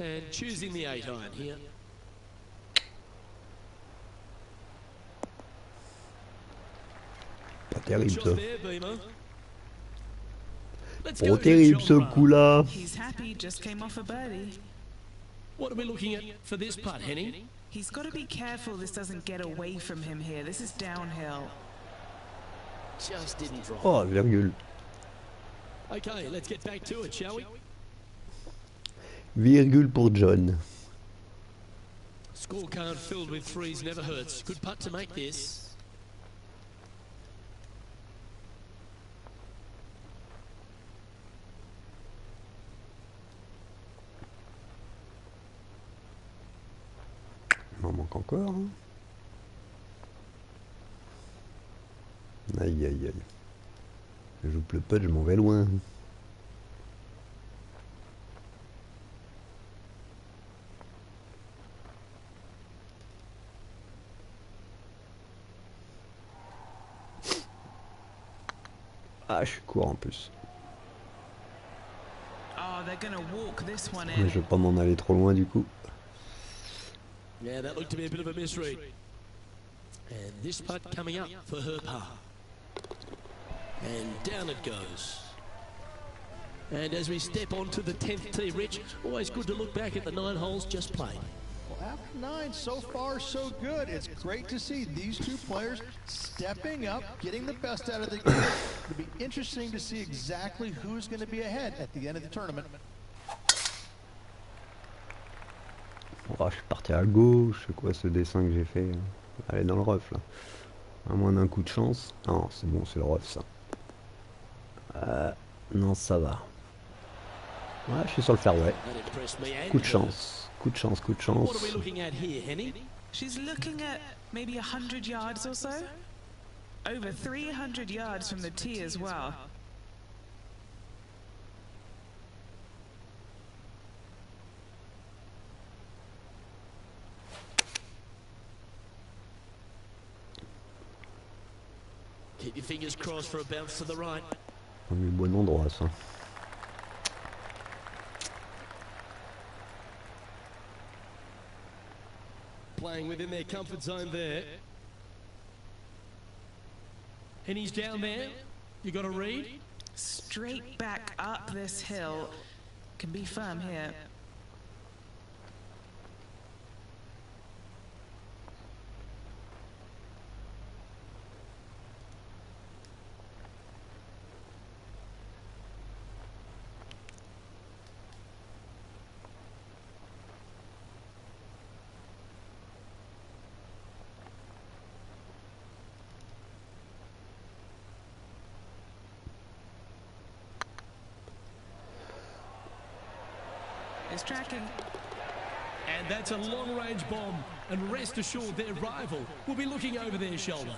S1: And choosing the 8 iron here.
S3: Pas terrible ça.
S1: There, Beamer. Let's
S3: Pas
S1: go to
S3: terrible
S1: John
S3: ce
S1: Rahm.
S3: coup-là.
S2: He's happy, just came off a birdie.
S1: What are we looking at for this putt, Henny?
S2: He's got to be careful this doesn't get away from him here. This is downhill.
S1: Just didn't drop.
S3: Oh, virgule.
S1: Okay, let's get back to it, shall we?
S3: Virgule pour John.
S1: Scorecard filled with 3s never hurts. Good putt to make this.
S3: Il m'en manque encore. Hein. Aïe aïe aïe. Je joue le putt, je m'en vais loin. Ah, je suis court en plus.
S2: Oh, they're gonna walk this one
S3: Mais
S2: in.
S3: je vais pas m'en aller trop loin du coup.
S1: Yeah, that looked to be a bit of a misread. And this putt coming up for her par. And down it goes. And as we step onto the 10th tee, Rich, always good to look back at the 9 holes just played.
S4: Well, after 9, so far so good. It's great to see these two players stepping up, getting the best out of the game. It'll be interesting to see exactly who's going to be ahead at the end of the tournament.
S3: Oh, je suis parti à gauche, c'est quoi ce dessin que j'ai fait? Allez dans le rough là. À moins d'un coup de chance. Non, c'est bon, c'est le rough ça. Non, ça va. Ouais, je suis sur le fairway. Coup de chance, coup de chance, coup de chance.
S1: What are we looking at here, Henny?
S2: She's looking at maybe 100 yards or so. Over 300 yards from the tee as well.
S1: Keep your fingers crossed for a bounce to the right.
S3: On est au bon endroit, ça.
S1: Playing within their comfort zone there. And he's down there. You got a read?
S2: Straight back up this hill. Can be firm here. Is tracking.
S1: And that's a long-range bomb. And rest assured their rival will be looking over their shoulder.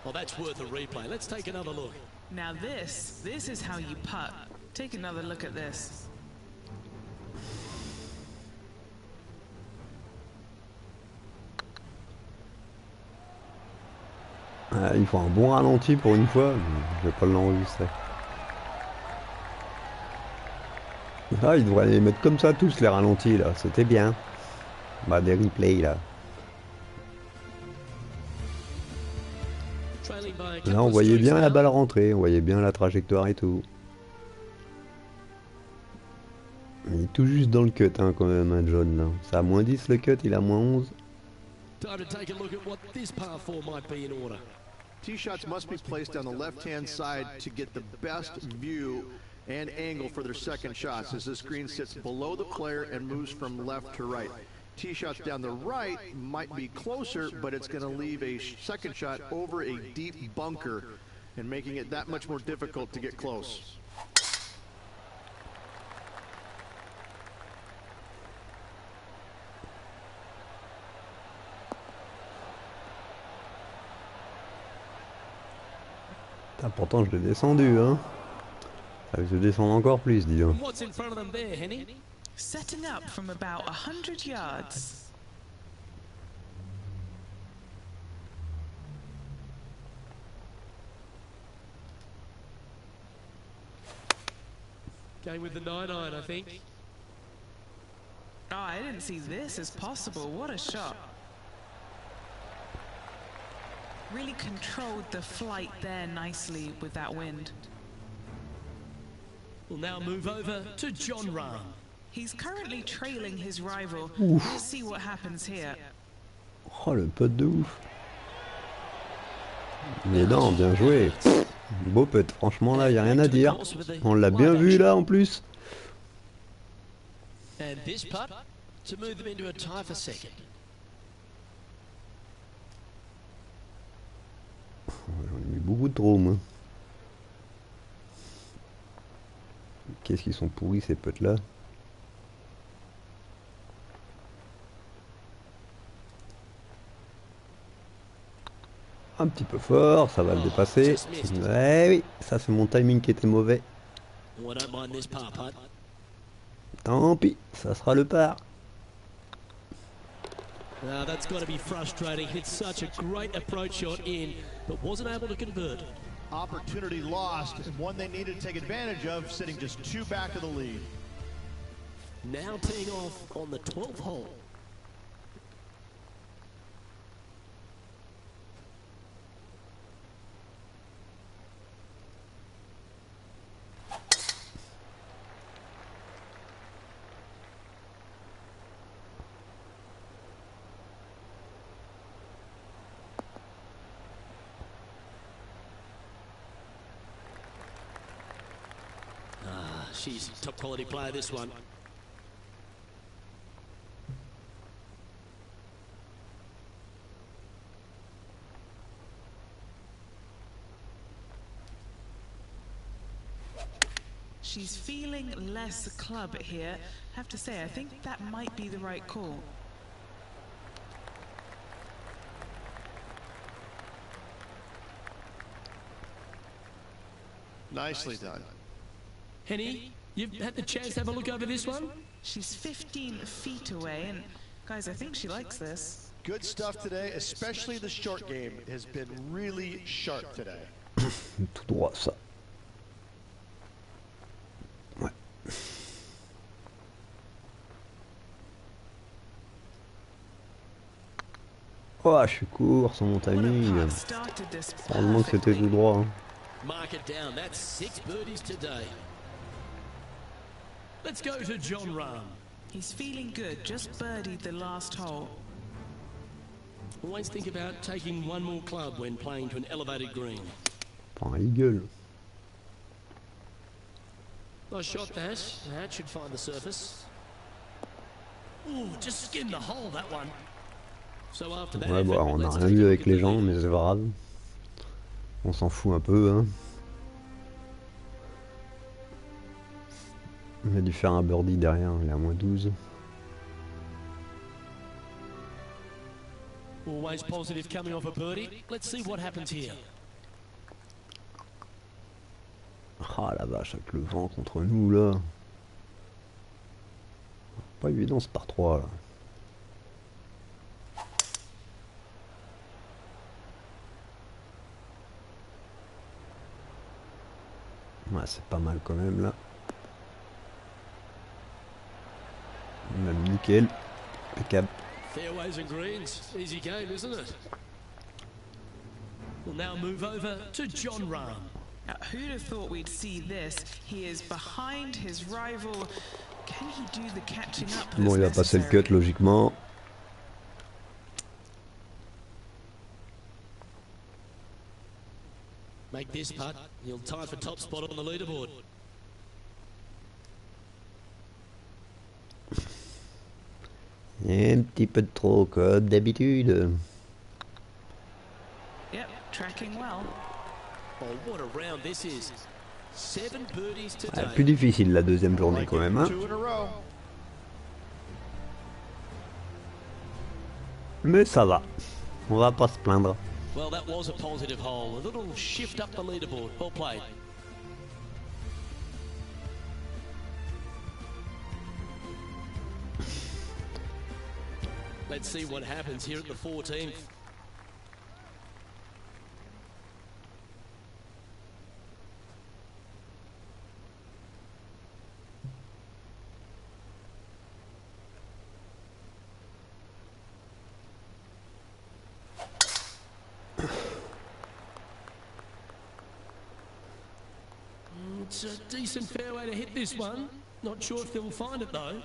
S1: Well, that's worth a replay. Let's take another look.
S2: Now this is how you putt. Take another look at this.
S3: Il faut un bon ralenti pour une fois, mais je vais pas l'enregistrer. Ah, ils devraient les mettre comme ça tous les ralentis là, c'était bien. Bah des replays là. Là on voyait bien la balle rentrer, on voyait bien la trajectoire et tout. Il est tout juste dans le cut hein, quand même un John là. C'est à moins 10 le cut, il a moins 11.
S4: Tee shots must be placed on the left-hand side to get the best view and angle for their second shots as this green sits below the player and moves from left to right. Tee shots down the right might be closer, but it's going to leave a second shot over a deep bunker and making it that much more difficult to get close.
S3: Pourtant je l'ai descendu hein. Je descends encore plus, dis donc.
S1: What's in front of them there, Henny?
S2: Setting up from about 100 yards.
S1: Going with the 9-iron, I think.
S2: Oh, I didn't see this as possible. What a shot. Really controlled the flight there nicely with that wind.
S1: We'll now move over to John Rahm.
S2: He's currently trailing his rival. Let's see what happens here.
S3: Oh le putt de ouf. Mais non, bien joué. Beau putt, franchement là, y a rien à dire. On l'a bien vu là en plus.
S1: And this putt to move them into a tie for second.
S3: J'en ai mis beaucoup trop moi. Qu'est-ce qu'ils sont pourris ces potes là. Un petit peu fort, ça va le dépasser. Ouais oui, ça c'est mon timing qui était mauvais. Tant pis, ça sera le par.
S1: Now that's got to be frustrating. Hit such a great approach shot in, but wasn't able to convert.
S4: Opportunity lost, and one they needed to take advantage of, sitting just 2 back of the lead.
S1: Now teeing off on the 12th hole. She's a top quality player, this one.
S2: She's feeling less club here. Have to say, I think that might be the right call.
S4: Nicely done.
S1: Henny, you've had the chance to have a look over this one?
S2: She's 15 feet away, and guys, I think she likes this.
S4: Good stuff today, especially the short game has been really sharp today.
S3: Tout droit ça. Ouais. Oh, je suis court sur mon timing. Heureusement que c'était tout droit. Hein.
S1: Mark it down. That's 6 birdies today. Let's go to John Rahm.
S2: He's feeling good, just birdied the last hole.
S1: Always think about taking one more club when playing to an elevated green.
S3: Enfin, il gueule.
S1: Nice shot that. That should find the surface. Ooh, just skimmed the hole, that one. So after that
S3: Ouais, bah,
S1: effort,
S3: on n'a
S1: let's
S3: rien
S1: take
S3: vu
S1: a
S3: avec
S1: look at
S3: les
S1: the
S3: gens,
S1: lead.
S3: mais c'est pas grave. On s'en fout un peu. Hein. On a dû faire un birdie derrière, il est à moins 12.
S1: Always positive coming off a birdie. Let's see what happens here.
S3: Ah la vache, avec le vent contre nous là. Pas évident ce par 3 là. Ouais, c'est pas mal quand même là. Même nickel. Impeccable.
S1: Fairways and greens. Easy game, isn't it? We'll now move over to John Rahm.
S2: Now, who'd have thought we'd see this? He is behind his rival. Can he do the catching up that's
S3: Bon, il va passer le
S2: necessary?
S3: cut logiquement.
S1: Make this putt. He'll tie for top spot on the leaderboard.
S3: Et un petit peu de trop comme d'habitude.
S2: Yep, tracking well.
S1: Oh, what a round this is. 7 birdies
S3: Ouais,
S1: today.
S3: plus difficile la deuxième journée quand même. Hein.
S4: 2 in a row.
S3: Mais ça va. On va pas se plaindre.
S1: Well, that was a positive hole. A little shift up the leaderboard. Well played. Let's see what happens here at the 14th. It's a decent fairway to hit this one. Not sure if they'll find it though.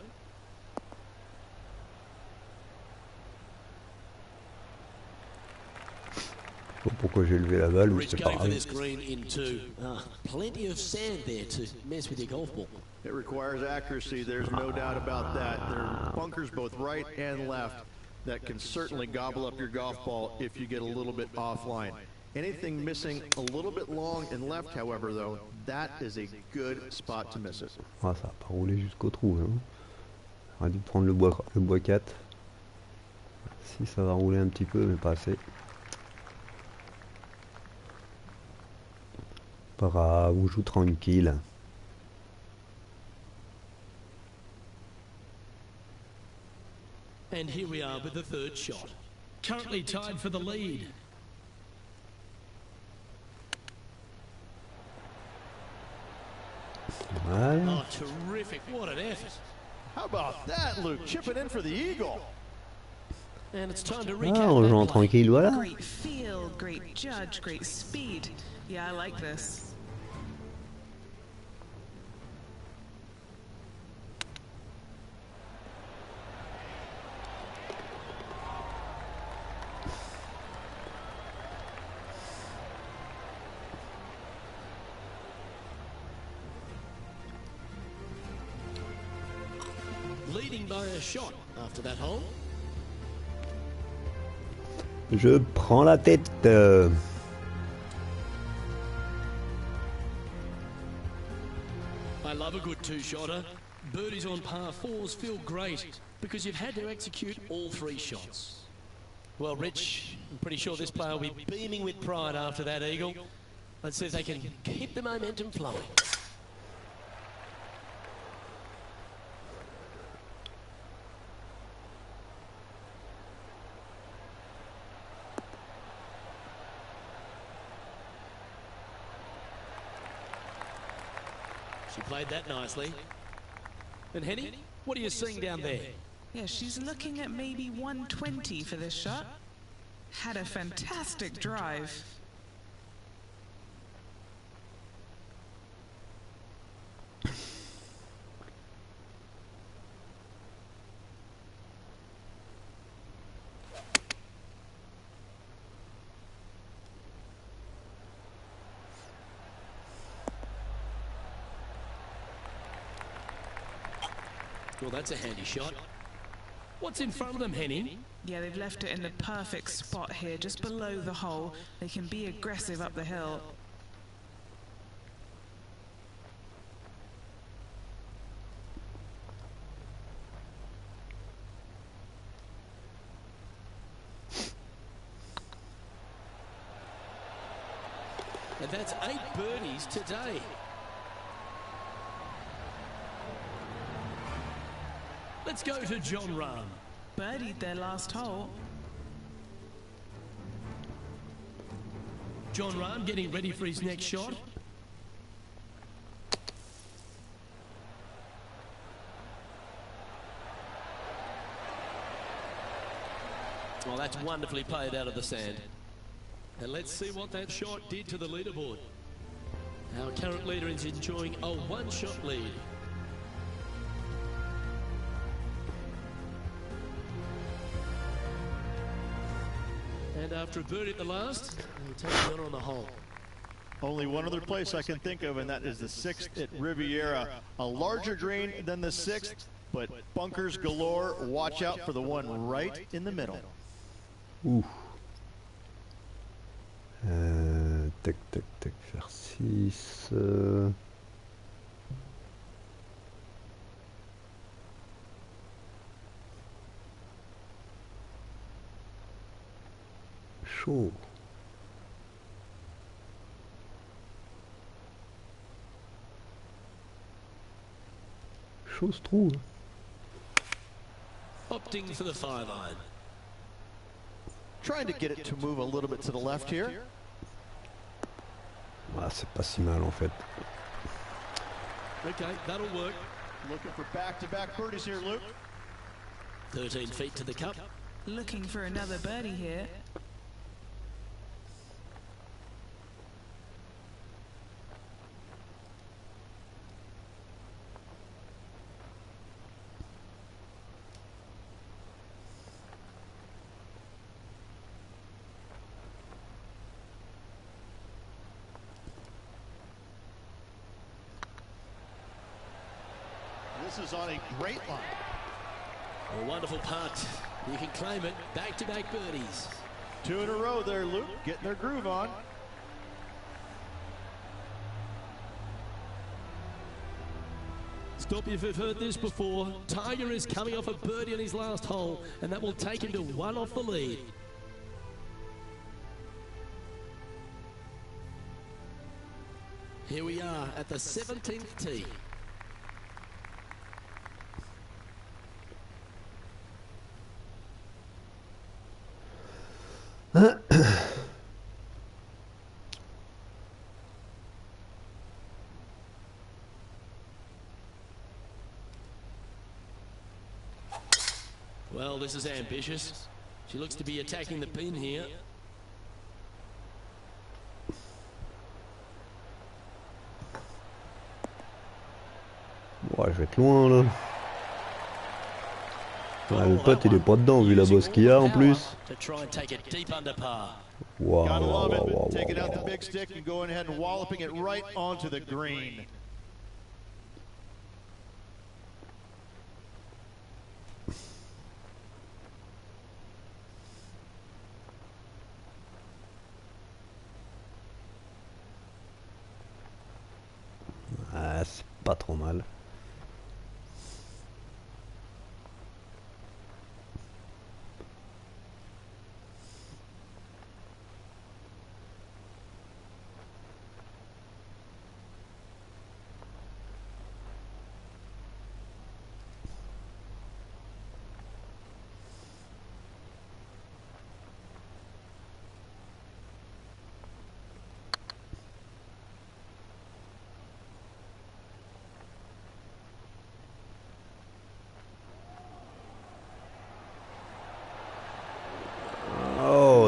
S3: Je sais pas pourquoi j'ai levé la balle, mais
S1: Rich
S3: c'est pas
S1: going for
S3: grave.
S1: this green in 2. Plenty of sand there to mess with your golf ball.
S4: It requires accuracy, there's no doubt about that. There are bunkers both right and left that can certainly gobble up your golf ball if you get a little bit offline. Anything missing a little bit long and left, however, though, that is a good spot to miss it.
S3: Ah, ça va pas rouler jusqu'au trou. Hein. J'aurais dû prendre le bois 4. Si ça va rouler un petit peu, mais pas assez. Pas grave, on joue tranquille.
S1: And here we are with the third shot. Currently tied for the lead.
S3: Voilà.
S1: Oh, terrific. What an effort.
S4: How about that, Luke? Chipping in for the eagle.
S1: And it's time to
S3: Ah,
S1: recap
S3: on joue en
S1: that play.
S3: tranquille, voilà.
S2: Great feel, great judge, great speed. Yeah, I like this.
S1: Leading by a shot after that hole.
S3: Je prends la tête.
S1: I love a good two-shotter. Birdies on par fours feel great because you've had to execute all 3 shots. Well, Rich, I'm pretty sure this player will be beaming with pride after that eagle. Let's see if they can keep the momentum flowing. She played that nicely. And Henny, what are you seeing down there?
S2: Yeah, she's looking at maybe 120 for this shot. Had a fantastic drive.
S1: Well, that's a handy shot. What's in front of them, Henny?
S2: Yeah, they've left it in the perfect spot here, just below the hole. They can be aggressive up the hill.
S1: And that's 8 birdies today. Let's go to John Rahm.
S2: Birdied their last hole.
S1: John Rahm getting ready for his next shot. Well, that's wonderfully played out of the sand. And let's see what that shot did to the leaderboard. Our current leader is enjoying a one-shot lead. And after a birdie at the last, he'll take the honor on the hole.
S4: Only one other place I can think of, and that is the 6th at Riviera. A larger green than the 6th, but bunkers galore. Watch out for the one right in the middle.
S3: Ouh. Tac, tac, tac, faire 6. Chaud. Chaud se trouve.
S1: Opting for the 5-iron.
S4: Trying to get it to move a little bit to the left here.
S3: Ah, c'est pas si mal en fait.
S1: Okay, that'll work.
S4: Looking for back-to-back birdies here, Luke.
S1: 13 feet to the cup.
S2: Looking for another birdie here.
S4: This is on a great line.
S1: A wonderful putt. You can claim it. Back-to-back birdies.
S4: 2 in a row there, Luke. Getting their groove on.
S1: Stop if you've heard this before. Tiger is coming off a birdie on his last hole, and that will take him to 1 off the lead. Here we are at the 17th tee. Well, this is ambitious. She looks to be attacking the pin here.
S3: Ouais, je vais être loin là. Ouais, le pote il est pas dedans vu la bosse qu'il y a en plus. Wow,
S4: Gotta love it.
S3: wow,
S4: Taking
S3: wow,
S4: out the
S3: wow.
S4: big stick and going ahead and walloping it right onto the green.
S3: Ah, c'est pas trop mal.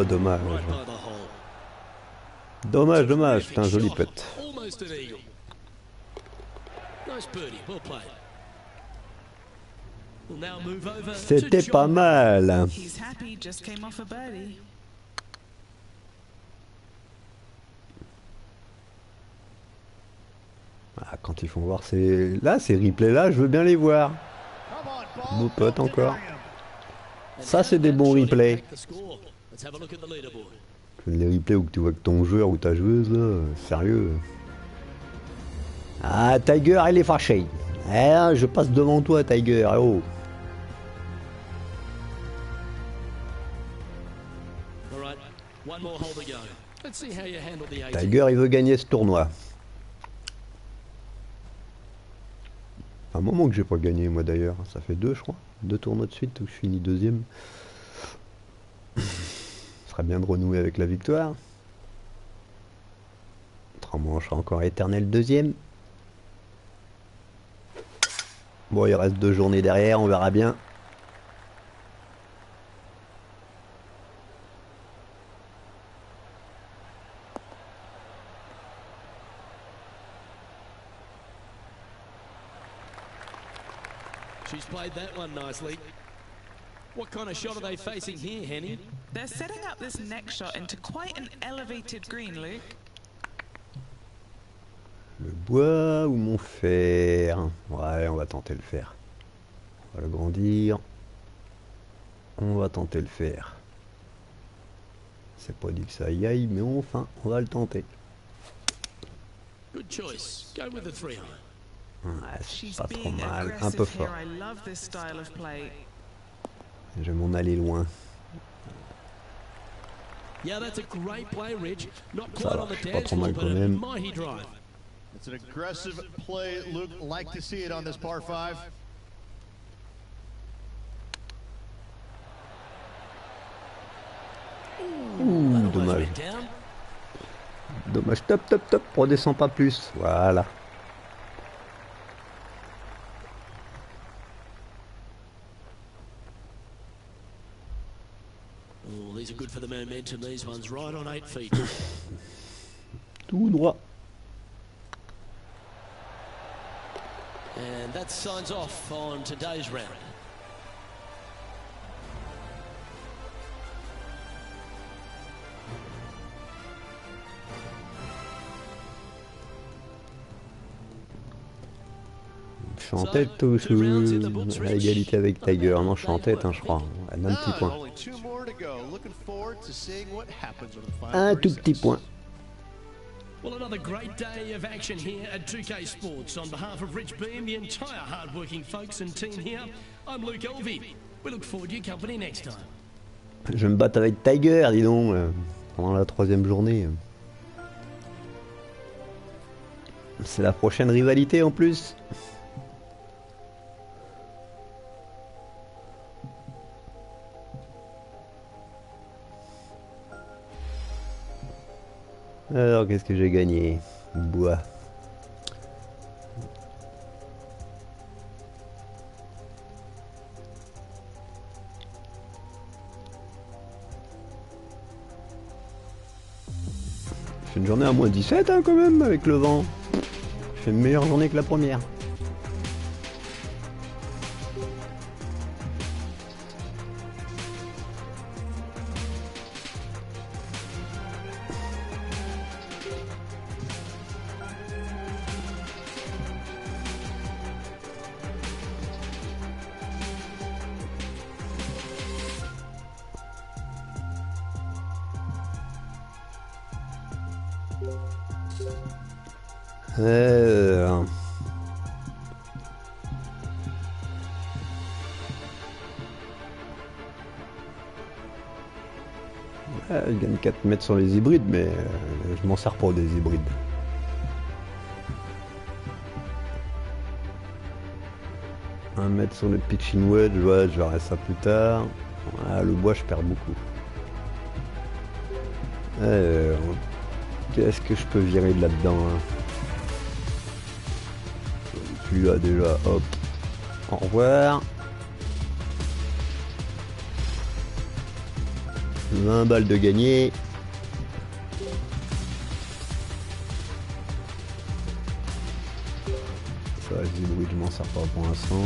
S3: dommage.
S1: Right by the hole.
S3: Dommage, dommage, c'est un joli putt.
S1: Almost an eagle. Nice birdie, well played. We'll now move over to
S3: C'était
S1: John.
S3: pas mal.
S2: He's happy, just came off a birdie.
S3: Ah, quand ils font voir ces replays là, je veux bien les voir. Beau pote encore. Ça c'est des bons replays.
S1: Let's have a look at the leaderboard.
S3: Les replays où tu vois que ton joueur ou ta joueuse là, sérieux. Ah, Tiger, elle est fâchée. Eh, je passe devant toi, Tiger. Oh.
S1: All right, one more hole to go. Let's see how you handle the 18.
S3: Tiger, il veut gagner ce tournoi. Un moment que j'ai pas gagné moi d'ailleurs. Ça fait 2 je crois. 2 tournois de suite où je finis deuxième. Ce serait bien de renouer avec la victoire. Autrement, je serai encore éternel deuxième. Bon, il reste 2 journées derrière, on verra bien.
S1: She's played that one nicely. What kind of shot are they facing here, Henny?
S2: They're setting up this next shot into quite an elevated green, Luke.
S3: Le bois ou mon fer? Ouais, on va tenter le fer. On va le grandir. On va tenter le fer. C'est pas dit que ça y aille, mais enfin, on va le tenter.
S1: Good choice. Go with the 3-iron.
S3: Ouais, c'est
S2: She's
S3: pas trop
S2: being
S3: mal, un
S2: aggressive
S3: peu
S2: here.
S3: fort.
S2: I love this style of play.
S3: Je vais m'en aller loin.
S1: Yeah, that's a great play, Rich. Not
S3: Ça
S1: quite
S3: va,
S1: on the
S3: je suis pas
S1: dance
S3: trop
S1: floor,
S3: mal
S1: but
S3: quand
S1: a
S3: même.
S1: mighty drive.
S4: It's an aggressive play, Luke. Like to see it on this par 5.
S1: Almost
S3: dommage.
S1: went down.
S3: Dommage, top, top, top, redescends pas plus. Voilà.
S1: Oh, these are good for the momentum. These ones right on 8 feet.
S3: Tout droit.
S1: And that signs off on today's round.
S3: Je suis en tête toujours à égalité avec Tiger. Non, je suis en tête, hein, je crois. À un petit point.
S4: Only 2 more to go. Looking forward to seeing what happens with the final
S3: Un
S4: 3
S3: tout petit
S4: sets.
S3: point.
S1: Well, another great day of action here at 2K Sports. On behalf of Rich Beam, the entire hard-working folks and team here, I'm Luke Elvey. We look forward to your company next time.
S3: Je vais me battre avec Tiger, dis donc, pendant la 3e journée. C'est la prochaine rivalité en plus. Alors, qu'est-ce que j'ai gagné? Bois. C'est une journée à moins 17 hein, quand même avec le vent. C'est une meilleure journée que la première. Euh... Ouais, je gagne 4 mètres sur les hybrides, mais je m'en sers pas des hybrides. Un mètre sur le pitching wedge, ouais, je verrai ça plus tard. Ah, le bois, je perds beaucoup. Qu'est-ce que je peux virer de là-dedans hein? Celui-là déjà, hop. Au revoir. 20 balles de gagné. Ça, le bruit, je m'en sers pas pour l'instant.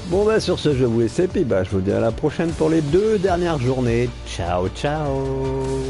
S3: Bon bah sur ce je vous laisse et puis bah je vous dis à la prochaine pour les 2 dernières journées. Ciao ciao.